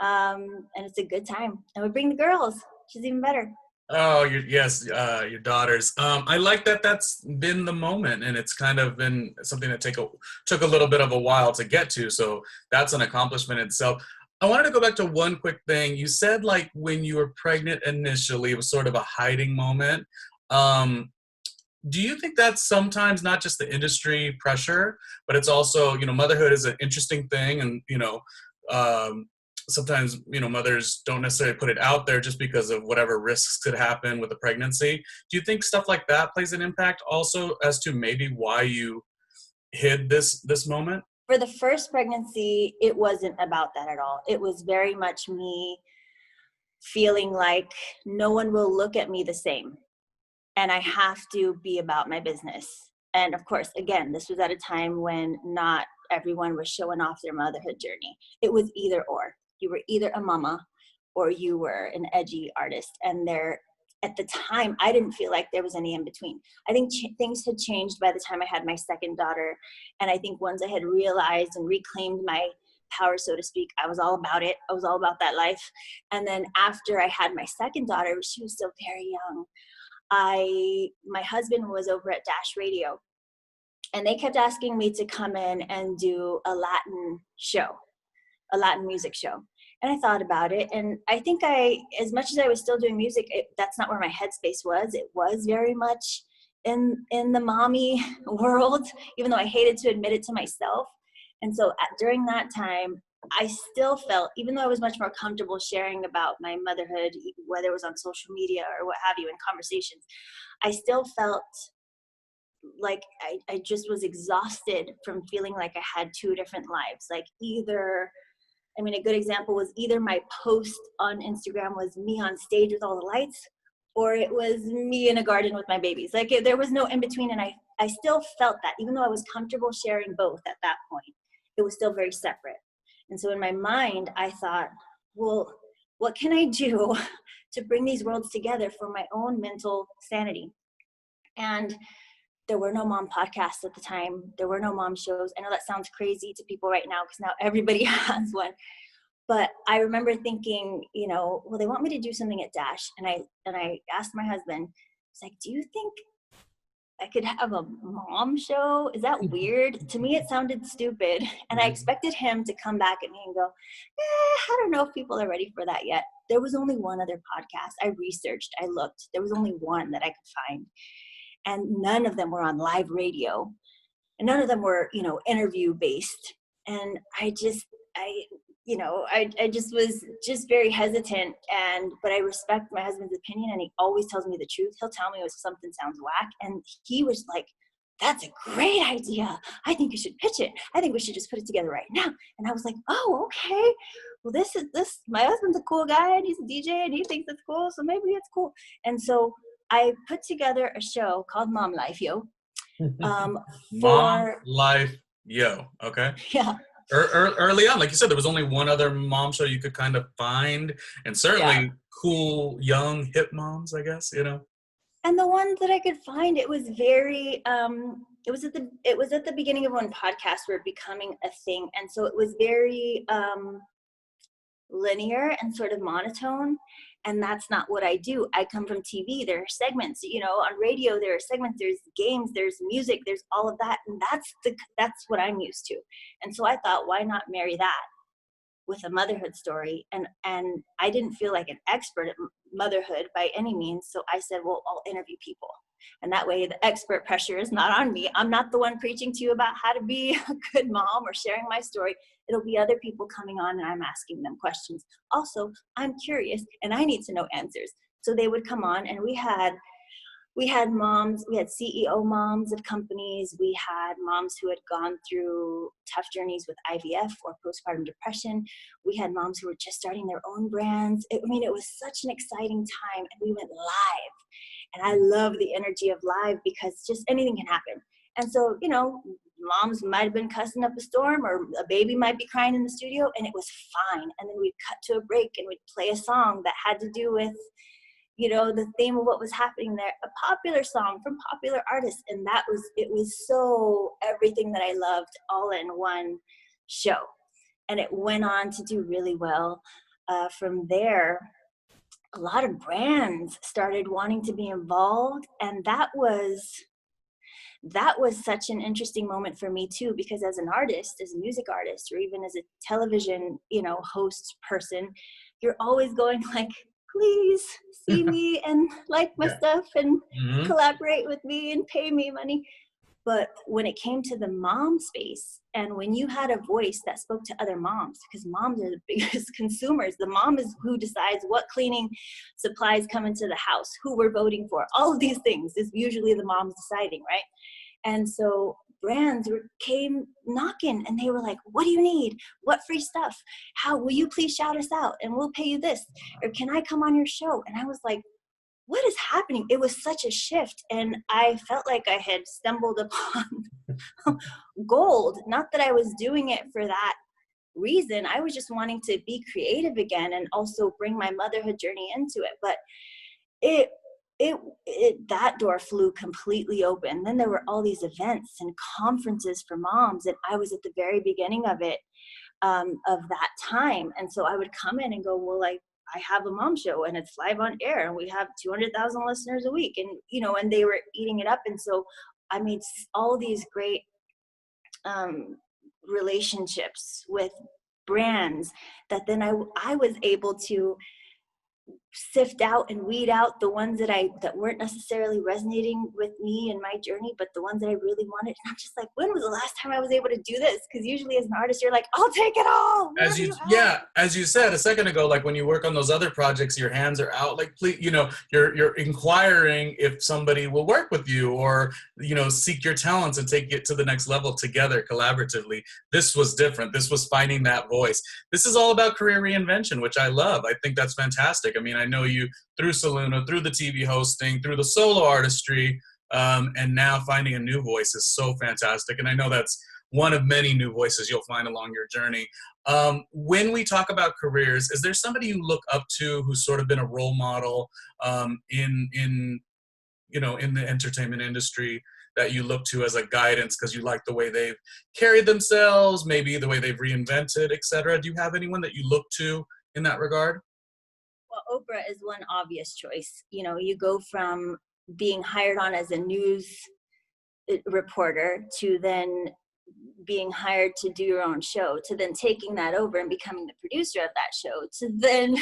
and it's a good time. And we bring the girls, which is even better. Oh, your daughters. I like that that's been the moment, and it's kind of been something that took a little bit of a while to get to. So that's an accomplishment itself. I wanted to go back to one quick thing. You said when you were pregnant initially, it was sort of a hiding moment. Do you think that's sometimes not just the industry pressure, but it's also, motherhood is an interesting thing, and, sometimes, mothers don't necessarily put it out there just because of whatever risks could happen with the pregnancy. Do you think stuff like that plays an impact also as to maybe why you hid this moment? For the first pregnancy, it wasn't about that at all. It was very much me feeling like no one will look at me the same, and I have to be about my business. And of course, again, this was at a time when not everyone was showing off their motherhood journey. It was either or. You were either a mama or you were an edgy artist. And at the time, I didn't feel like there was any in between. I think things had changed by the time I had my second daughter. And I think once I had realized and reclaimed my power, so to speak, I was all about it. I was all about that life. And then after I had my second daughter, she was still very young. My husband was over at Dash Radio, and they kept asking me to come in and do a Latin music show. And I thought about it, and I think as much as I was still doing music, that's not where my headspace was. It was very much in the mommy world, even though I hated to admit it to myself. And so during that time, I still felt, even though I was much more comfortable sharing about my motherhood, whether it was on social media or what have you, in conversations, I still felt like I just was exhausted from feeling like I had two different lives. A good example was either my post on Instagram was me on stage with all the lights, or it was me in a garden with my babies. There was no in between. And I still felt that, even though I was comfortable sharing both at that point, it was still very separate. And so in my mind, I thought, well, what can I do to bring these worlds together for my own mental sanity? And there were no mom podcasts at the time. There were no mom shows. I know that sounds crazy to people right now because now everybody has one. But I remember thinking, well, they want me to do something at Dash. And I asked my husband, it's like, do you think I could have a mom show? Is that weird? To me, it sounded stupid. And I expected him to come back at me and go, I don't know if people are ready for that yet. There was only one other podcast. I researched, I looked. There was only one that I could find. And none of them were on live radio. And none of them were, interview based. And I just was just very hesitant. But I respect my husband's opinion, and he always tells me the truth. He'll tell me if something sounds whack. And he was like, that's a great idea. I think you should pitch it. I think we should just put it together right now. And I was like, oh, okay. Well, my husband's a cool guy, and he's a DJ, and he thinks it's cool. So maybe it's cool. And so I put together a show called Mom Life Yo. Mom Life Yo. Okay. Yeah. Early on, like you said, there was only one other mom show you could kind of find, and certainly cool, young, hip moms, I guess, And the ones that I could find, it was very, it was at the beginning of when podcasts were becoming a thing. And so it was very linear and sort of monotone. And that's not what I do. I come from TV. There are segments, on radio, there are segments, there's games, there's music, there's all of that. And that's what I'm used to. And so I thought, why not marry that with a motherhood story? And I didn't feel like an expert at motherhood by any means. So I said, well, I'll interview people. And that way the expert pressure is not on me. I'm not the one preaching to you about how to be a good mom or sharing my story. It'll be other people coming on and I'm asking them questions. Also, I'm curious and I need to know answers. So they would come on, and we had moms, we had CEO moms of companies, we had moms who had gone through tough journeys with IVF or postpartum depression. We had moms who were just starting their own brands. It was such an exciting time, and we went live. And I love the energy of live because just anything can happen. And so, moms might have been cussing up a storm, or a baby might be crying in the studio, and it was fine. And then we'd cut to a break and we'd play a song that had to do with the theme of what was happening there, a popular song from popular artists. And it was so everything that I loved all in one show. And it went on to do really well. From there, a lot of brands started wanting to be involved. And that was such an interesting moment for me too, because as an artist, as a music artist, or even as a television, host person, you're always going like, please see me and like my stuff and collaborate with me and pay me money. But when it came to the mom space, and when you had a voice that spoke to other moms, because moms are the biggest consumers, the mom is who decides what cleaning supplies come into the house, who we're voting for, all of these things is usually the mom's deciding, right? And so brands came knocking, and they were like, what do you need? What free stuff? How will you please shout us out and we'll pay you this? Or can I come on your show? And I was like, what is happening? It was such a shift. And I felt like I had stumbled upon gold. Not that I was doing it for that reason. I was just wanting to be creative again and also bring my motherhood journey into it. But that door flew completely open. Then there were all these events and conferences for moms, and I was at the very beginning of it, of that time. And so I would come in and go, well, like, I have a mom show and it's live on air and we have 200,000 listeners a week, and and they were eating it up. And so I made all these great relationships with brands that then I was able to sift out and weed out the ones that weren't necessarily resonating with me and my journey, but the ones that I really wanted. And I'm just like, when was the last time I was able to do this? Because usually as an artist, you're like, I'll take it all. As you said a second ago, like when you work on those other projects, your hands are out. Like, please, you're inquiring if somebody will work with you or, seek your talents and take it to the next level together collaboratively. This was different. This was finding that voice. This is all about career reinvention, which I love. I think that's fantastic. I mean, I know you through Saluna, through the TV hosting, through the solo artistry, and now finding a new voice is so fantastic. And I know that's one of many new voices you'll find along your journey. When we talk about careers, is there somebody you look up to who's sort of been a role model in the entertainment industry that you look to as a guidance because you like the way they've carried themselves, maybe the way they've reinvented, et cetera? Do you have anyone that you look to in that regard? Well, Oprah is one obvious choice. You go from being hired on as a news reporter to then being hired to do your own show, to then taking that over and becoming the producer of that show, to then,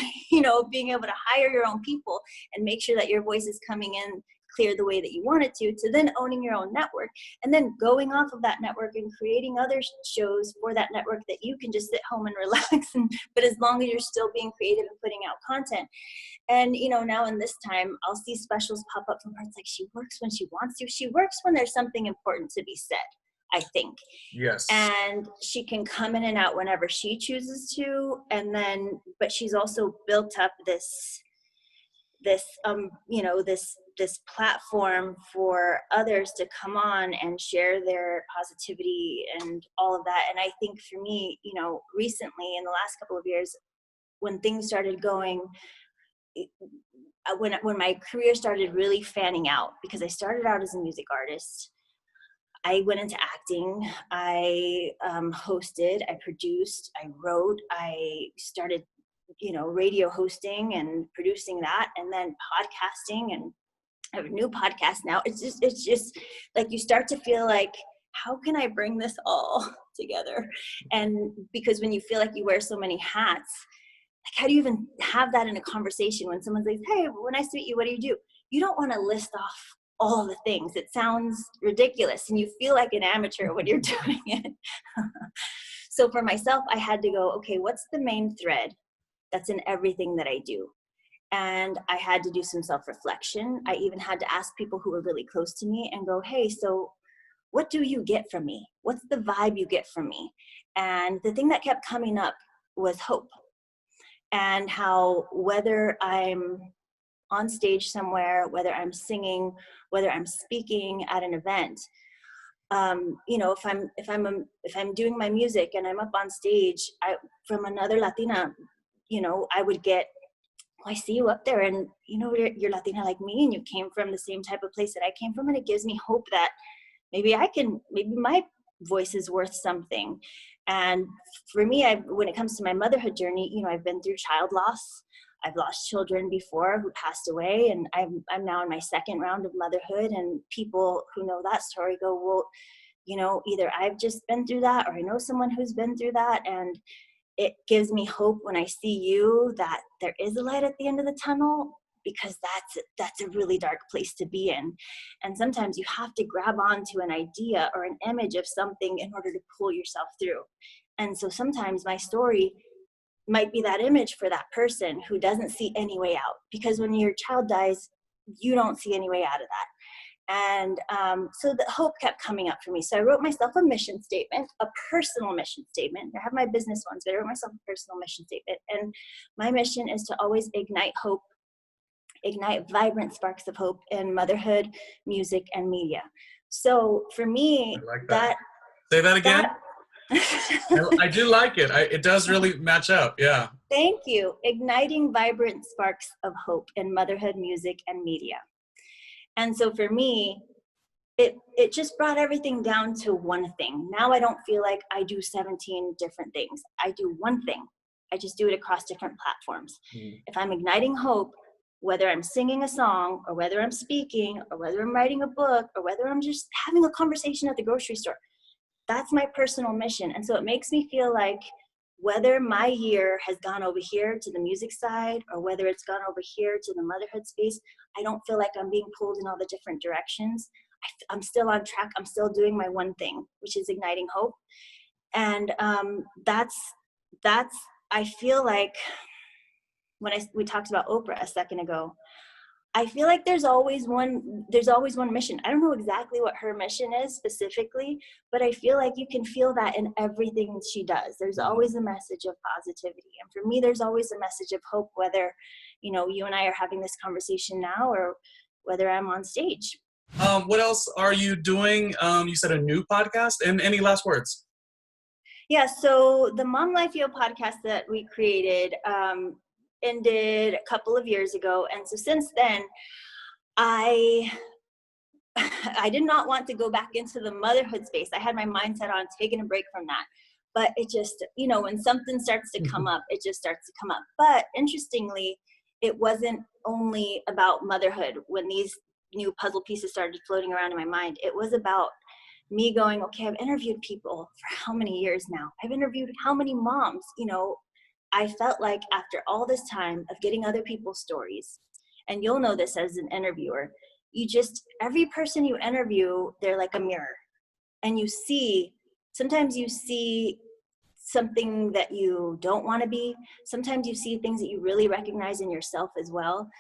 being able to hire your own people and make sure that your voice is coming in clear the way that you want it to then owning your own network, and then going off of that network and creating other shows for that network that you can just sit home and relax, but as long as you're still being creative and putting out content. And, now in this time, I'll see specials pop up from her. It's like, she works when she wants to. She works when there's something important to be said, I think. Yes. And she can come in and out whenever she chooses to. And then, but she's also built up this this platform for others to come on and share their positivity and all of that. And I think for me, recently in the last couple of years, when things started going, when my career started really fanning out, because I started out as a music artist, I went into acting, I hosted, I produced, I wrote, I started radio hosting and producing that, and then podcasting, and I have a new podcast now. It's just like you start to feel like, how can I bring this all together? And because when you feel like you wear so many hats, like how do you even have that in a conversation when someone says, hey, well, nice to meet you, what do you do? You don't want to list off all the things. It sounds ridiculous, and you feel like an amateur when you're doing it. So for myself, I had to go, okay, what's the main thread that's in everything that I do? And I had to do some self-reflection. I even had to ask people who were really close to me and go, hey, so what do you get from me? What's the vibe you get from me? And the thing that kept coming up was hope. And how whether I'm on stage somewhere, whether I'm singing, whether I'm speaking at an event, if I'm doing my music and I'm up on stage, from another Latina, I would get, I see you up there, and you're Latina like me, and you came from the same type of place that I came from, and it gives me hope that maybe my voice is worth something. And for me, when it comes to my motherhood journey, I've been through child loss. I've lost children before who passed away, and I'm now in my second round of motherhood, and people who know that story go, well, either I've just been through that, or I know someone who's been through that, and it gives me hope when I see you that there is a light at the end of the tunnel, because that's a really dark place to be in. And sometimes you have to grab onto an idea or an image of something in order to pull yourself through. And so sometimes my story might be that image for that person who doesn't see any way out, because when your child dies, you don't see any way out of that. And so the hope kept coming up for me. So I wrote myself a mission statement, a personal mission statement. I have my business ones, but I wrote myself a personal mission statement. And my mission is to always ignite hope, ignite vibrant sparks of hope in motherhood, music, and media. So for me, I like that. Say that again. That I do like it. It does really match up. Yeah. Thank you. Igniting vibrant sparks of hope in motherhood, music, and media. And so for me, it just brought everything down to one thing. Now I don't feel like I do 17 different things. I do one thing. I just do it across different platforms. If I'm igniting hope, whether I'm singing a song, or whether I'm speaking, or whether I'm writing a book, or whether I'm just having a conversation at the grocery store, that's my personal mission. And so it makes me feel like whether my year has gone over here to the music side, or whether it's gone over here to the motherhood space, I don't feel like I'm being pulled in all the different directions. I'm still on track. I'm still doing my one thing, which is igniting hope. And that's I feel like when we talked about Oprah a second ago, I feel like there's always one mission. I don't know exactly what her mission is specifically, but I feel like you can feel that in everything she does. There's always a message of positivity. And for me, there's always a message of hope, whether, you and I are having this conversation now, or whether I'm on stage. What else are you doing? You said a new podcast, and any last words? Yeah. So the Mom Life Yo podcast that we created, ended a couple of years ago. And so since then, I did not want to go back into the motherhood space. I had my mindset on taking a break from that. But it just, when something starts to come up, it just starts to come up. But interestingly, it wasn't only about motherhood. When these new puzzle pieces started floating around in my mind, it was about me going, okay, I've interviewed people for how many years now? I've interviewed how many moms? I felt like after all this time of getting other people's stories, and you'll know this as an interviewer, every person you interview, they're like a mirror. And sometimes you see something that you don't want to be. Sometimes you see things that you really recognize in yourself as well.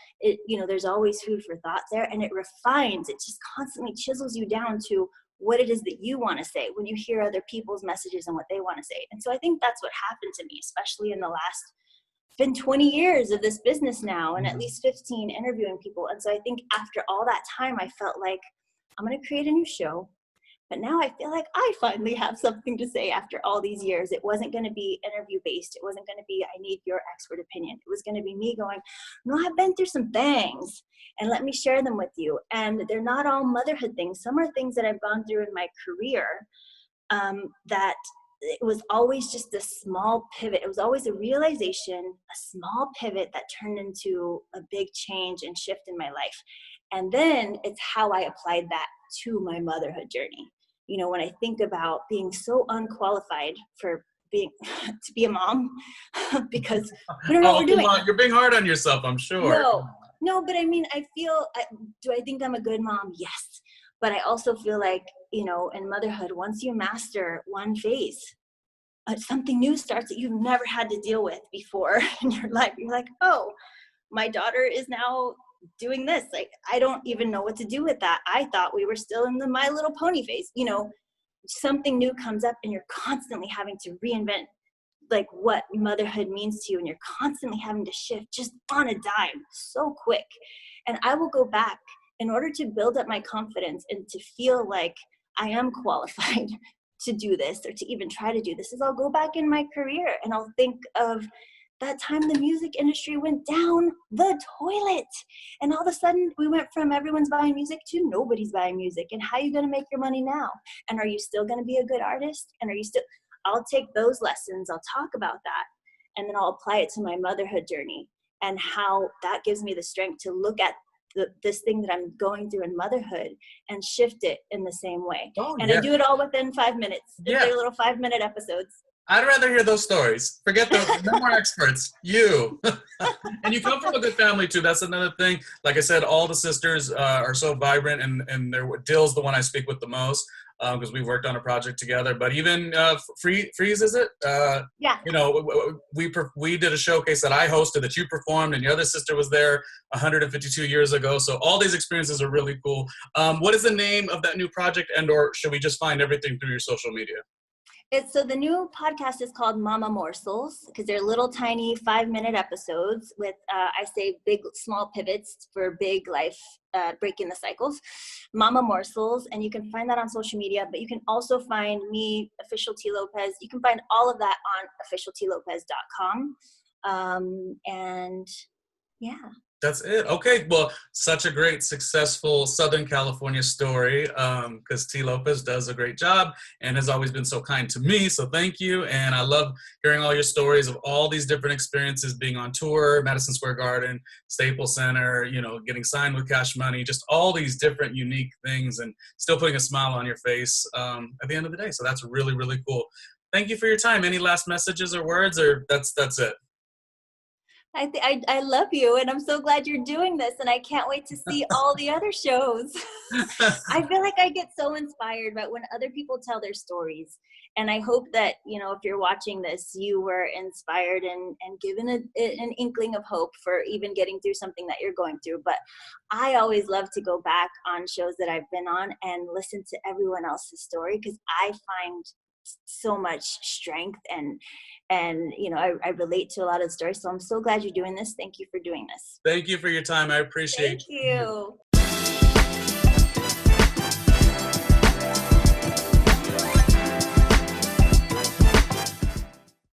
There's always food for thought there, and it refines, it just constantly chisels you down to what it is that you want to say when you hear other people's messages and what they want to say. And so I think that's what happened to me, especially in the last been 20 years of this business now, and at least 15 interviewing people. And so I think after all that time, I felt like I'm going to create a new show. But now I feel like I finally have something to say after all these years. It wasn't going to be interview based. It wasn't going to be, I need your expert opinion. It was going to be me going, no, I've been through some things and let me share them with you. And they're not all motherhood things. Some are things that I've gone through in my career that it was always just a small pivot. It was always a realization, a small pivot that turned into a big change and shift in my life. And then it's how I applied that to my motherhood journey. You know, when I think about being so unqualified for being to be a mom, because we don't know what we're doing. You're being hard on yourself, I'm sure. No, but I mean, do I think I'm a good mom? Yes. But I also feel like, you know, in motherhood, once you master one phase, something new starts that you've never had to deal with before in your life. You're like, oh, my daughter is now doing this. Like, I don't even know what to do with that. I thought we were still in the My Little Pony phase. You know, something new comes up and you're constantly having to reinvent like what motherhood means to you. And you're constantly having to shift just on a dime so quick. And I will go back in order to build up my confidence and to feel like I am qualified to do this or to even try to do this, is I'll go back in my career and I'll think of that time the music industry went down the toilet. And all of a sudden we went from everyone's buying music to nobody's buying music. And how are you going to make your money now? And are you still going to be a good artist? And I'll take those lessons. I'll talk about that. And then I'll apply it to my motherhood journey and how that gives me the strength to look at this thing that I'm going through in motherhood and shift it in the same way. I do it all within 5 minutes. They're little 5-minute episodes. I'd rather hear those stories. Forget those. No more experts. You. And you come from a good family, too. That's another thing. Like I said, all the sisters are so vibrant, and Dill's the one I speak with the most because we've worked on a project together. But even Freeze, is it? Yeah. You know, we did a showcase that I hosted that you performed, and your other sister was there 152 years ago. So all these experiences are really cool. What is the name of that new project, or should we just find everything through your social media? So the new podcast is called Mama Morsels because they're little tiny 5-minute episodes with, I say, big, small pivots for big life, breaking the cycles. Mama Morsels, and you can find that on social media, but you can also find me, Official T. Lopez. You can find all of that on officialtlopez.com. And yeah. That's it. Okay. Well, such a great, successful Southern California story because T. Lopez does a great job and has always been so kind to me. So thank you. And I love hearing all your stories of all these different experiences, being on tour, Madison Square Garden, Staples Center, you know, getting signed with Cash Money, just all these different unique things and still putting a smile on your face at the end of the day. So that's really, really cool. Thank you for your time. Any last messages or words, or that's it? I love you, and I'm so glad you're doing this, and I can't wait to see all the other shows. I feel like I get so inspired by when other people tell their stories, and I hope that, you know, if you're watching this, you were inspired and given an inkling of hope for even getting through something that you're going through. But I always love to go back on shows that I've been on and listen to everyone else's story because I find so much strength and you know, I relate to a lot of the stories. So I'm so glad you're doing this. Thank you for doing this. Thank you for your time. I appreciate it. Thank you.